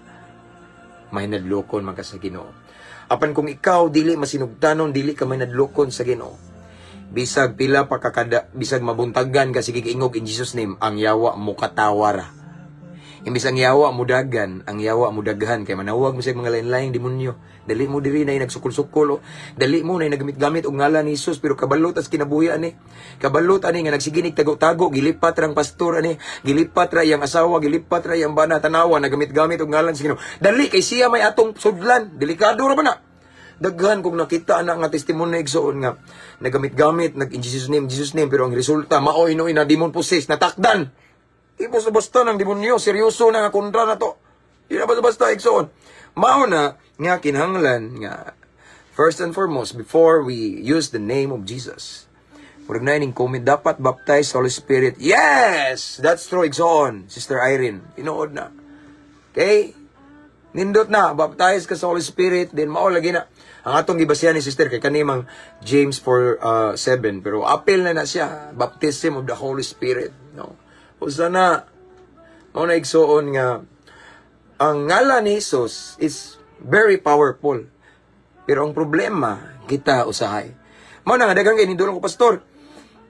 Mahinadlokon man ka sa Ginoo. Apan kung ikaw dili masinugtanon, dili ka mahinadlokon sa Ginoo, Bisag pila pa kakada, bisag mabuntagan ka sige ingog in Jesus name, ang yawa mo katawara. Imbis ang yawa mo dagan, ang yawa mo daghan kay manawag mo sa mga lain-laing demonyo. Dali mo diri na nagsukol-sukol, dali mo na nagamit-gamit og ngalan ni Jesus pero kabalot as kinabuhi ani. Kabalot ani nga nagsiginig tago-tago, gilipat rang pastor ani, gilipat ra yang asawa, gilipat ra yang bana tanawa nagamit-gamit og ngalan sa Ginoo. Dali kay siya may atong sudlan, delikado ra ba na? Daghan kung nakita na nga testimonya igsoon nga nagamit-gamit nag in Jesus name pero ang resulta maoy-noy na demon possessed natakdan. Di basta ng demonyo, seryoso na nga kontra na to. Di na basta igsoon. Mao na nga kinahanglan nga first and foremost before we use the name of Jesus. Murag na ining comment dapat baptize Holy Spirit. Yes, that's true igsoon, Sister Irene. Tinuod na. Okay? Nindot na, baptize ka sa Holy Spirit, then mao lagi na. Ang atong gibasihan ni Sister kay kanimang James 4:7 pero appeal na siya, baptism of the Holy Spirit, no. O sana mao na igsoon nga ang ngalan ni Jesus is very powerful. Pero ang problema kita usahay. Mao na nga daghang kay nindulong ko pastor.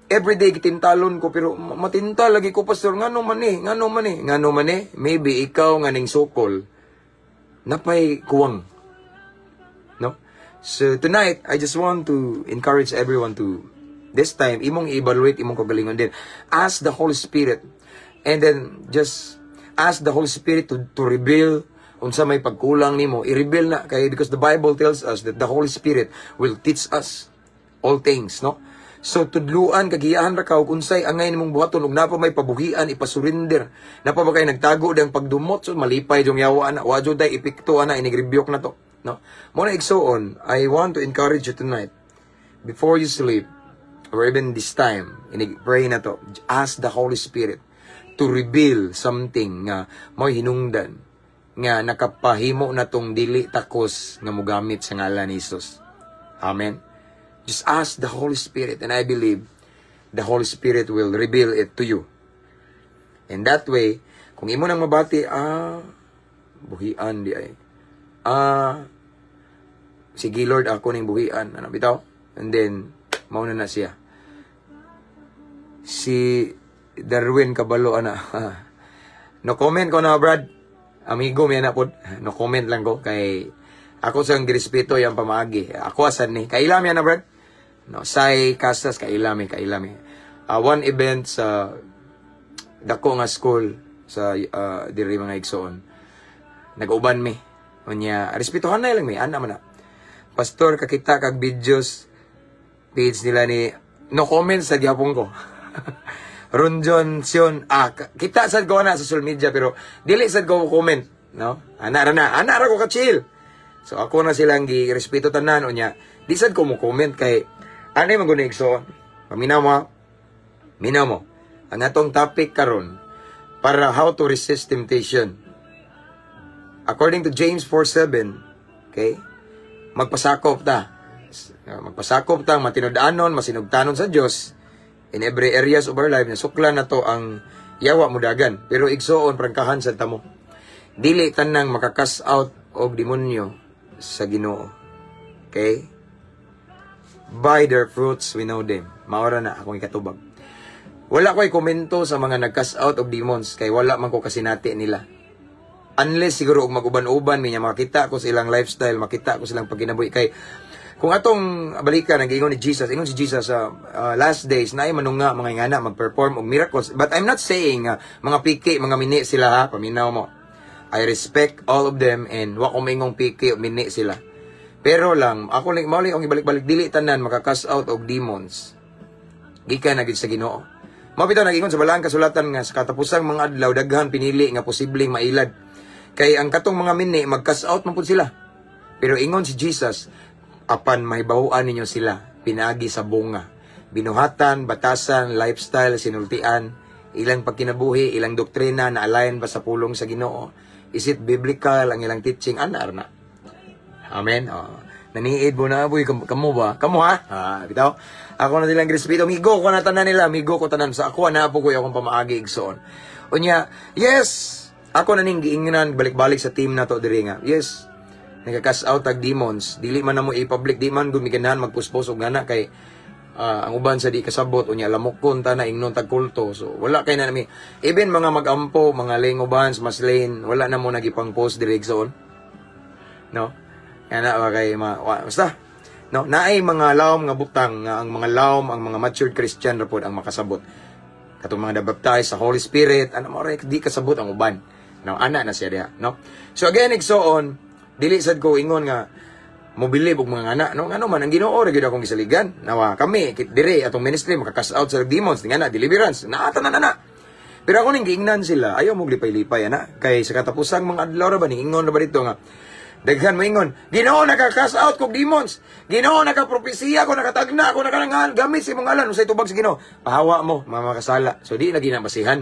Everyday gitintalon ko pero matintal lagi ko pastor ngano man eh. Maybe ikaw nga ning sukol napay kuwang. No? So tonight, I just want to encourage everyone to, this time, imong evaluate imong kagalingon din. Ask the Holy Spirit. And then, just ask the Holy Spirit to reveal unsa may pagkulang nimo. I-reveal na. Kaya, because the Bible tells us that the Holy Spirit will teach us all things, no? So, tudluan, kagiyahan ra ka, unsay angay nimong buhaton, ug napa may pabuhian, ipasurinder. Napa ba kayo nagtago dang pagdumot, so malipay yung yawa na, wadyo day ipikto na, inigrebyok na to. No? Muna igsoon, I want to encourage you tonight, before you sleep, or even this time, pray na to, ask the Holy Spirit to reveal something nga mo hinungdan, nga nakapahimo na tong dili takos nga mugamit sa ngalan ni Jesus. Amen? Just ask the Holy Spirit, and I believe the Holy Spirit will reveal it to you. And that way, kung imo nang mabati, buhian di ay. Sige Lord, ako ning buhian. Ano bitaw? And then, mauna na siya. Si Darwin Kabalo, no comment ko na, Brad. Amigo, may na po. No comment lang ko. Kay, ako sang girespeto yung pamagi. Ako asan ni. Kailam yan na, Brad. No, say Casas, kailami. One event sa dako nga school sa diri mga igsoon. Nag-uban mi. Unya, respetohan na lang mi. Ana man na. Pastor, kakita kag videos page nila ni no comments sa gyapon ko. Ronjon Sion, kita sad ko na sa social media pero dili sad ko comment, no? Ana ra ko ka chill. So ako na silang gi-respeto tanan unya. Di sad ko mo comment kay anay man guni igsoon. Paminaw mo. Ang atong topic karon para how to resist temptation. According to James 4:7, okay? Magpasakop ta, matinud-anon, masinugtanon sa Dios in every areas of our life. Nasuklan na to ang yawa mudagan. Pero igsoon, prangkahan sa tamo. Dili tanang makakas out og demonyo sa Ginoo. Okay? By their fruits we know them. Maora na akong ikatubag. Wala ko'y komento sa mga nag-cast out of demons kay wala man ko kasinati nila. Unless siguro mag-uban-uban niya makita ko sa ilang lifestyle, makita ko silang pagkinabuhi kay kung atong balikan ang ingon ni Jesus, ingon si Jesus sa last days na ay manunga mga ingana mag-perform og miracles. But I'm not saying mga piki, mga mini sila ha, paminaw mo. I respect all of them and wa ko mingong piki o mini sila. Pero lang ako lang mauli ang ibalik-balik dili tanan maka-cast out og demons. Gikan na gid sa Ginoo. Mabitaw nag-ingon sa balang kasulatan nga sa katapusang mga adlaw daghan pinili nga posibleng mailad. Kay ang katong mga mini, mag-cast out man po sila. Pero ingon si Jesus, apan mahibahuan ninyo sila, pinagi sa bunga. Binuhatan, batasan, lifestyle, sinultian, ilang pagkinabuhi, ilang doktrina na align ba sa pulong sa Ginoo. Is it biblical ang ilang teaching? Anar na. Amen. Naniid mo na, boy, kamo ba? Kamo ha? Bitaw. Ako na nilang respeto. Migo ko na tanan nila, migo ko tanan sa ako, na po ko yung pamaagi igsoon. Unya, yes, ako na ning giingnan balik-balik sa team na to diri nga. Yes. Nagka-cast out ag demons. Dili man na mo i-public, di man gumiganahan magpuspos og ngana kay ang uban sa di kasabot unya lamokon ta na ingnon tag kulto. So wala kay na nami even mga magampo, mga lingubans, maslain, wala na mo nagipang post direksyon. No? Ana ba kay basta no, naay mga lawom nga butang nga ang mga lawom, ang mga matured Christian ra pod ang makasabot. Katong mga nabaptize sa Holy Spirit, ano mo ra di kasabot ang uban. No, ana na siya diha, no? So again, igsoon, dili sad ko ingon nga mobilib og mga anak, no? Ano man ang Ginoo ra gyud akong gisaligan. Nawa kami dire atong ministry makakas out sa demons, tingana deliverance, naata na. Pero ako ning giingnan sila, ayaw mo lipay-lipay ana. Kay sa katapusang mga adlaw ra ba ning ingon ra ba dito nga daghan maingon, Ginoo naka-cast out kog demons. Ginoo naka-propesiya ko, nakatagna ako, nakarangal gamit sa imong ngalan usay tubag sa Ginoo. Pahawa mo, mamakasala. So di lagi na basihan.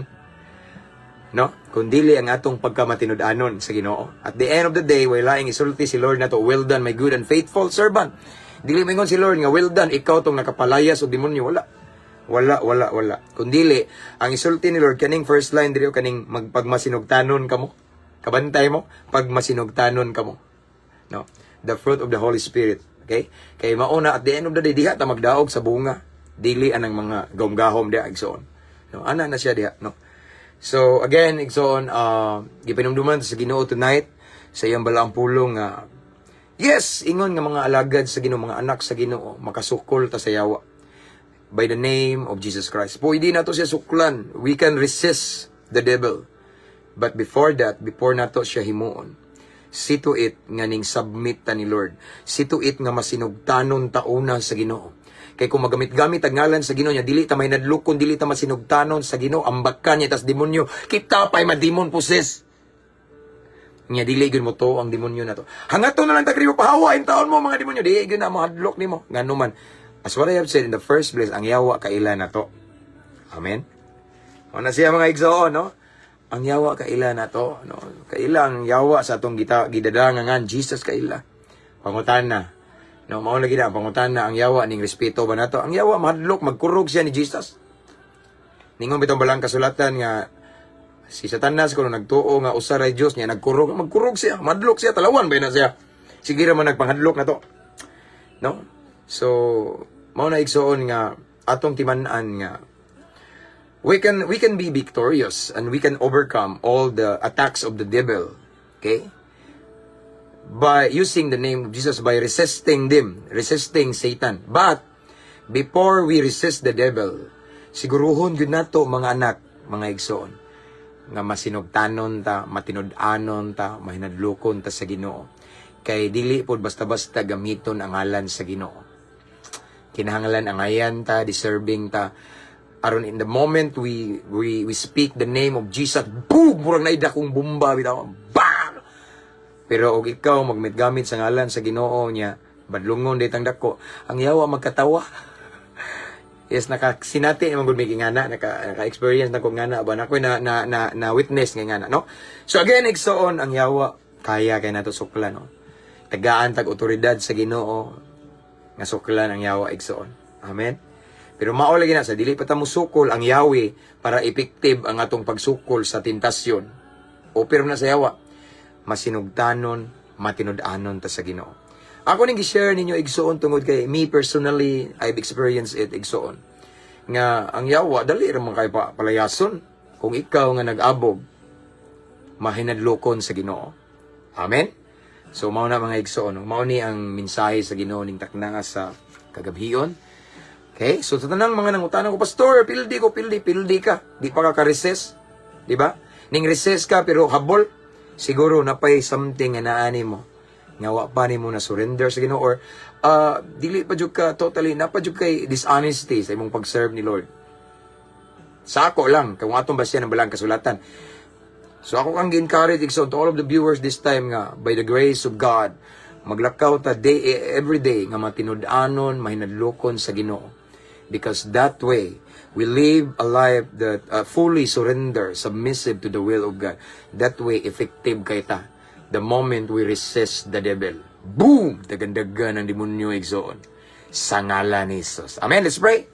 No? Kung dili ang atong pagkamatinud-anon sa Ginoo. At the end of the day, wala ing isulti si Lord na to, well done, my good and faithful servant. Dili maingon si Lord nga, well done, ikaw tong nakapalayas o demonyo. Wala. Kung dili, ang isulti ni Lord, kaning first line dili kaning magpagmasinugtanon kamo. Kabantay mo, pagmasinugtanon kamo. No? The fruit of the Holy Spirit. Okay? Kay mauna, at the end of the day, diha ta magdaog sa bunga. Dili anang mga gahom-gahom diha, igsoon. No? Ana na siya diha, no? So, again, igsoon, gipinumduman sa Ginoo tonight, sa iyang balaang pulong, yes, ingon nga mga alagad sa Ginoo, mga anak sa Ginoo, makasukol ta sa yawa. By the name of Jesus Christ. Pwede na to siya suklan. We can resist the devil. But before that, before na to siya himuon, see to it nga ning submit ta ni Lord. See to it nga masinugtanon ta una sa Ginoo. Kay kung magamit-gamit ang ngalan sa Ginoo niya, dili ta may nadlukon, dili ta masinugtanon sa Ginoo, ambakan niya tas demonyo, kita pa'y mademon possess. Nya dili gyud mo to ang demonyo na to. Hangaton na lang ta kriyo pahawa in taon mo mga demonyo, dili gyud na mahadlok nimo. Ngano man, as what I have said in the first place, ang yawa kaila na to. Amen. Ana siya mga igsoon, no? Ang yawa kaila na to, no? Kaila ang yawa sa atong gidadangan Jesus kaila. Pangutan na. No, mao lagi na pangutan-na ang yawa ning respeto ba nato? Ang yawa mahadlok magkurog siya ni Jesus. Ningon bitong balang kasulatan nga si Satanas kuno nagtuo nga usa ra Dios niya magkurog siya, madlok siya, talawan ba na siya. Sige ra man nagpanghadlok na to. No? So, mao na igsoon nga atong timan-an nga we can be victorious and we can overcome all the attacks of the devil. Okay? By using the name of Jesus, by resisting Satan. But, before we resist the devil, siguruhon yun nato mga anak, mga igsoon, nga masinugtanon ta, matinud-anon ta, mahinadlukon ta sa Ginoo. Kay dili pod basta-basta gamiton ang ngalan sa Ginoo. Kinahanglan ang ayan ta, deserving ta. Aron in the moment we speak the name of Jesus, boom! Murang naida kong bomba, bitaw, bang! Pero og ikaw magmitgamit sa ngalan sa Ginoo niya, badlungon ditang dako, ang yawa magkatawa. Yes, nakasinati naman gud mi ngana, naka-experience na ko ngana ba nako na witness nga ngana, no? So again, igsoon ang yawa kaya kay nato suklan, no? Tagaan tag otoridad sa Ginoo nga suklan ang yawa igsoon. Amen. Pero mao lagi na sa dili pa ta musukol ang yawi para effective ang atong pagsukol sa tentasyon. O pero na sa yawa masinugtanon, matinud-anon ta sa Ginoo. Ako ning gi-share ninyo igsoon tungod kay me personally, I've experienced it igsoon. Nga ang yawa dali ra man kay palayason kung ikaw nga nag-abog mahinadlokon sa Ginoo. Amen. So mao na mga igsoon, mao ni ang mensahe sa Ginoo ning takna sa kagabhion. Okay? So sa tanang mga nangutanan ko, pastor, pildi ka. Di pa ka resist, di ba? Ning resist ka pero habol. Siguro napay something nga naani mo. Nga pa ni mo na surrender sa Ginoo or dili pa jud ka totally napa jud kay dishonesty sa imong pag-serve ni Lord. Sa ako lang kung atong basyan ng balang kasulatan. So ako kang gi-encourage to all of the viewers this time nga by the grace of God maglakaw ta every day nga matinud-anon, mahinadlokon sa Ginoo. Because that way we live a life that fully surrender, submissive to the will of God. That way, effective kay ta. The moment we resist the devil, boom! Dagan-dagan ang demonyo igsoon. Sa ngalan ni Jesus. Amen. Let's pray.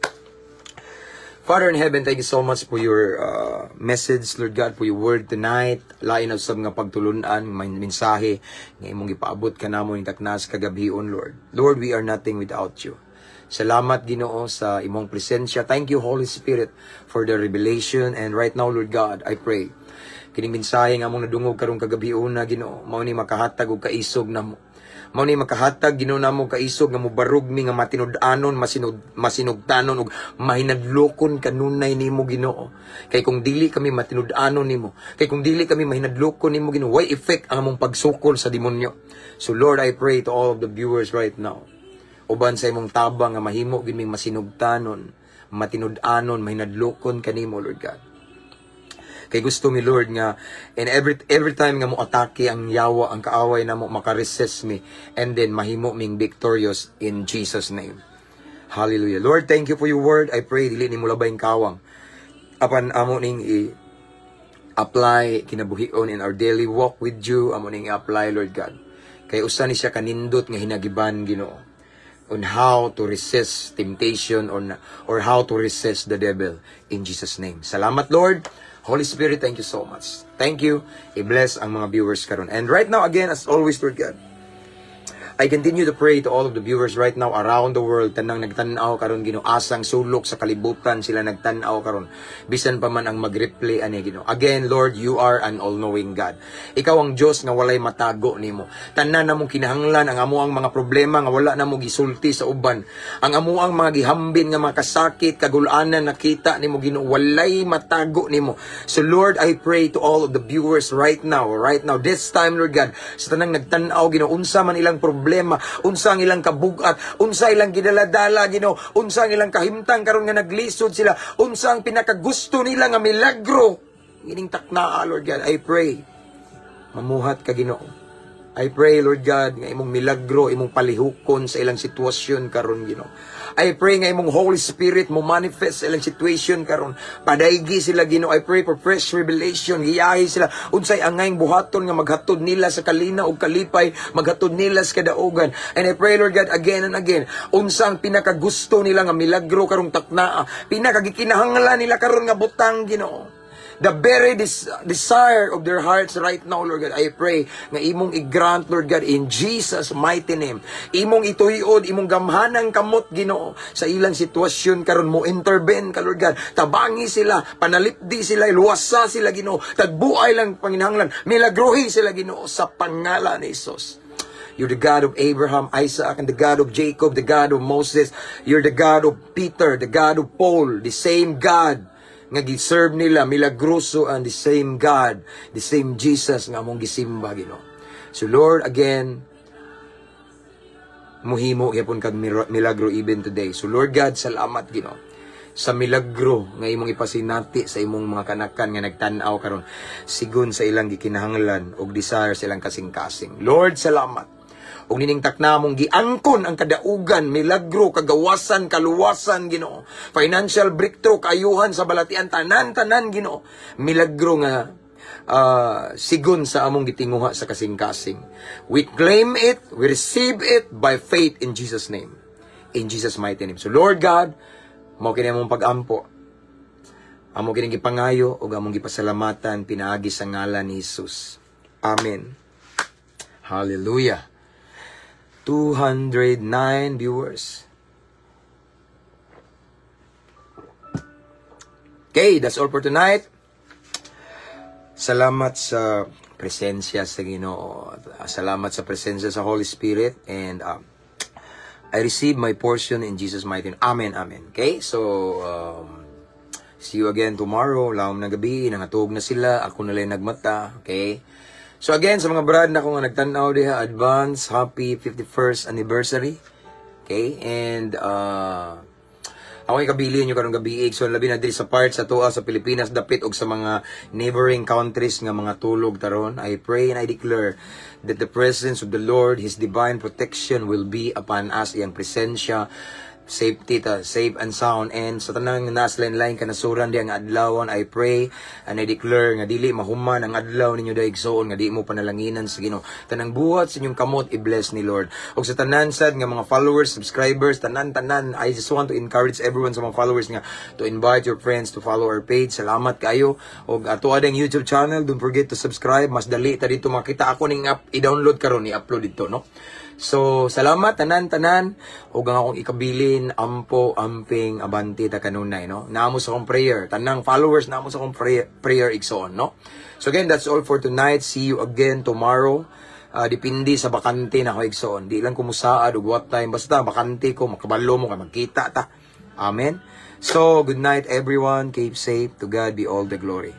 Father in heaven, thank you so much for your message, Lord God, for your word tonight. Lain na sa mga pagtulunan, may mensahe, nga imong ipaabot ka na mo yung taknas kagabion, Lord. Lord, we are nothing without you. Salamat Ginoo sa imong presensya. Thank you Holy Spirit for the revelation. And right now Lord God, I pray kining mensahe nga among nadungog karong kagabi una Ginoo, mao ni makahatag og kaisog namo. Mao ni makahatag Ginoo namo kaisog nga mobarog mi nga matinud-anon, masinugtanon ug mahinadlokon kanunay nimo Ginoo. Kay kung dili kami matinud-anon nimo, kay kung dili kami mahinadlokon nimo Ginoo, way effect ang among pagsukol sa demonyo. So Lord, I pray to all of the viewers right now, uban sa imong tabang nga mahimo gid ming masinugtanon, matinud-anon, mahinadlokon kanimo Lord God. Kay gusto mi Lord nga, and every time nga mo atake ang yawa, ang kaaway na mo, makaresist mi, and then mahimo ming victorious in Jesus' name. Hallelujah. Lord, thank you for your word. I pray, dili ni mo labayng kawang. Apan amo ning i-apply kinabuhion in our daily walk with you, amo ning i-apply Lord God. Kay usa ni siya kanindot nga hinagiban Ginoo on how to resist temptation or how to resist the devil in Jesus' name. Salamat Lord. Holy Spirit, thank you so much. Thank you. I-bless ang mga viewers karon. And right now, again, as always, Lord God, I continue to pray to all of the viewers right now around the world. Tanang nagtanaw karon Ginoo, asang sulok sa kalibutan sila nagtanaw karon. Bisan pa man ang mag-replay ani Ginoo. Again, Lord, you are an all-knowing God. Ikaw ang Dios nga walay matago nimo. Tanan namong kinahanglan ang amuang mga problema nga wala namo gisulti sa uban. Ang amuang mga gihambin nga mga kasakit, kagulanan nakita nimo Ginoo, walay matago nimo. So Lord, I pray to all of the viewers right now, this time Lord God, sa tanang nagtanaw Ginoo, unsa man ilang problema, unsa ang ilang kabugat, unsa ilang gidaladala Ginoo, unsa ang ilang kahimtang karon nga naglisod sila, unsa ang pinakagusto nila nga milagro ining taknaa Lord God. I pray mamuhat ka Ginoo. I pray Lord God nga imong milagro, imong palihukon sa ilang sitwasyon karon Ginoo. I pray nga imong Holy Spirit mo manifest sa ilang situation karon. Padaigi sila Ginoo. I pray for fresh revelation. Giyahi sila unsay angayng buhaton nga maghatod nila sa kalina ug kalipay, maghatod nila sa kadaugan. And I pray Lord God again and again, unsa ang pinakagusto nila nga milagro karong taknaa, pinakagikinahanglan nila karon nga butang Ginoo. The very desire of their hearts right now, Lord God, I pray nga imong i-grant, Lord God, in Jesus' mighty name. Imong ituhiod, imong gamhanang kamot, Ginoo, sa ilang sitwasyon karon mo intervene ka, Lord God. Tabangi sila, panalipdi sila, luwasa sila, Ginoo. Tagbuay lang panginahanglan, milagrohi sila, Ginoo, sa pangalan ni Jesus. You're the God of Abraham, Isaac, and the God of Jacob, the God of Moses. You're the God of Peter, the God of Paul, the same God nga giserve nila milagroso, and the same God, the same Jesus nga among gisimba Ginoo. So Lord, again, muhimo gyapon kag milagro even today. So Lord God, salamat Ginoo sa milagro nga imong ipasinati sa imong mga kanakan nga nagtan-aw karon sigon sa ilang gikinahanglan ug desire sa ilang kasing-kasing. Lord, salamat. Ug nining takna mong giangkon ang kadaugan, milagro, kagawasan, kaluwasan Ginoo. Financial breakthrough, kaayuhan sa balatian, tanan-tanan Ginoo. Milagro nga sigon sa among gitinguha sa kasing-kasing. We claim it, we receive it by faith in Jesus' name. In Jesus' mighty name. So Lord God, mao kini among pag-ampo. Amo kini gipangayo ug among gipasalamatan pinaagi sa ngalan ni Jesus. Amen. Hallelujah. 209 viewers. Okay, that's all for tonight. Salamat sa presensya sa Ginoo. Salamat sa presensya sa Holy Spirit. And I receive my portion in Jesus' mighty name. Amen, amen. Okay, so see you again tomorrow. Laom na gabi, nangatog na sila. Ako na lang nagmata. Okay. So again, sa mga brad na kung nagtanaw diha, advance, happy 51st anniversary. Okay, and ako ikabili nyo karong gabi. So labi na diri sa part sa tuwa sa Pilipinas, dapit og sa mga neighboring countries nga mga tulog taron. I pray and I declare that the presence of the Lord, His divine protection will be upon us. Iyang presensya, safety, safe and sound, and sa tanang nasline-line kanasuran di ang adlawon, I pray and I declare nga dili mahuman ang adlaw ninyo daigsoon, nga di mo panalanginan sa Ginoo. Tanang buhat sa inyong kamot i-bless ni Lord. Og sa tanan sad nga mga followers, subscribers, tanan, I just want to encourage everyone sa mga followers nga to invite your friends to follow our page. Salamat kayo. Og ato adang YouTube channel, don't forget to subscribe. Mas dali ta dito makita ako ning app, i-download karon, i-upload dito, no? So, salamat tanan-tanan. Og ang akong ikabili Alvin, Ampo, Amping, Abanti, Takanunay, no? Naamo sa akong prayer. Tanang followers, naamo sa akong prayer igsoon, no? So again, that's all for tonight. See you again tomorrow. Depindi sa bakante na ako igsoon. Di lang kumusaad o what time. Basta bakante ko, makabalo mo, magkita ta. Amen. So, good night everyone. Keep safe. To God be all the glory.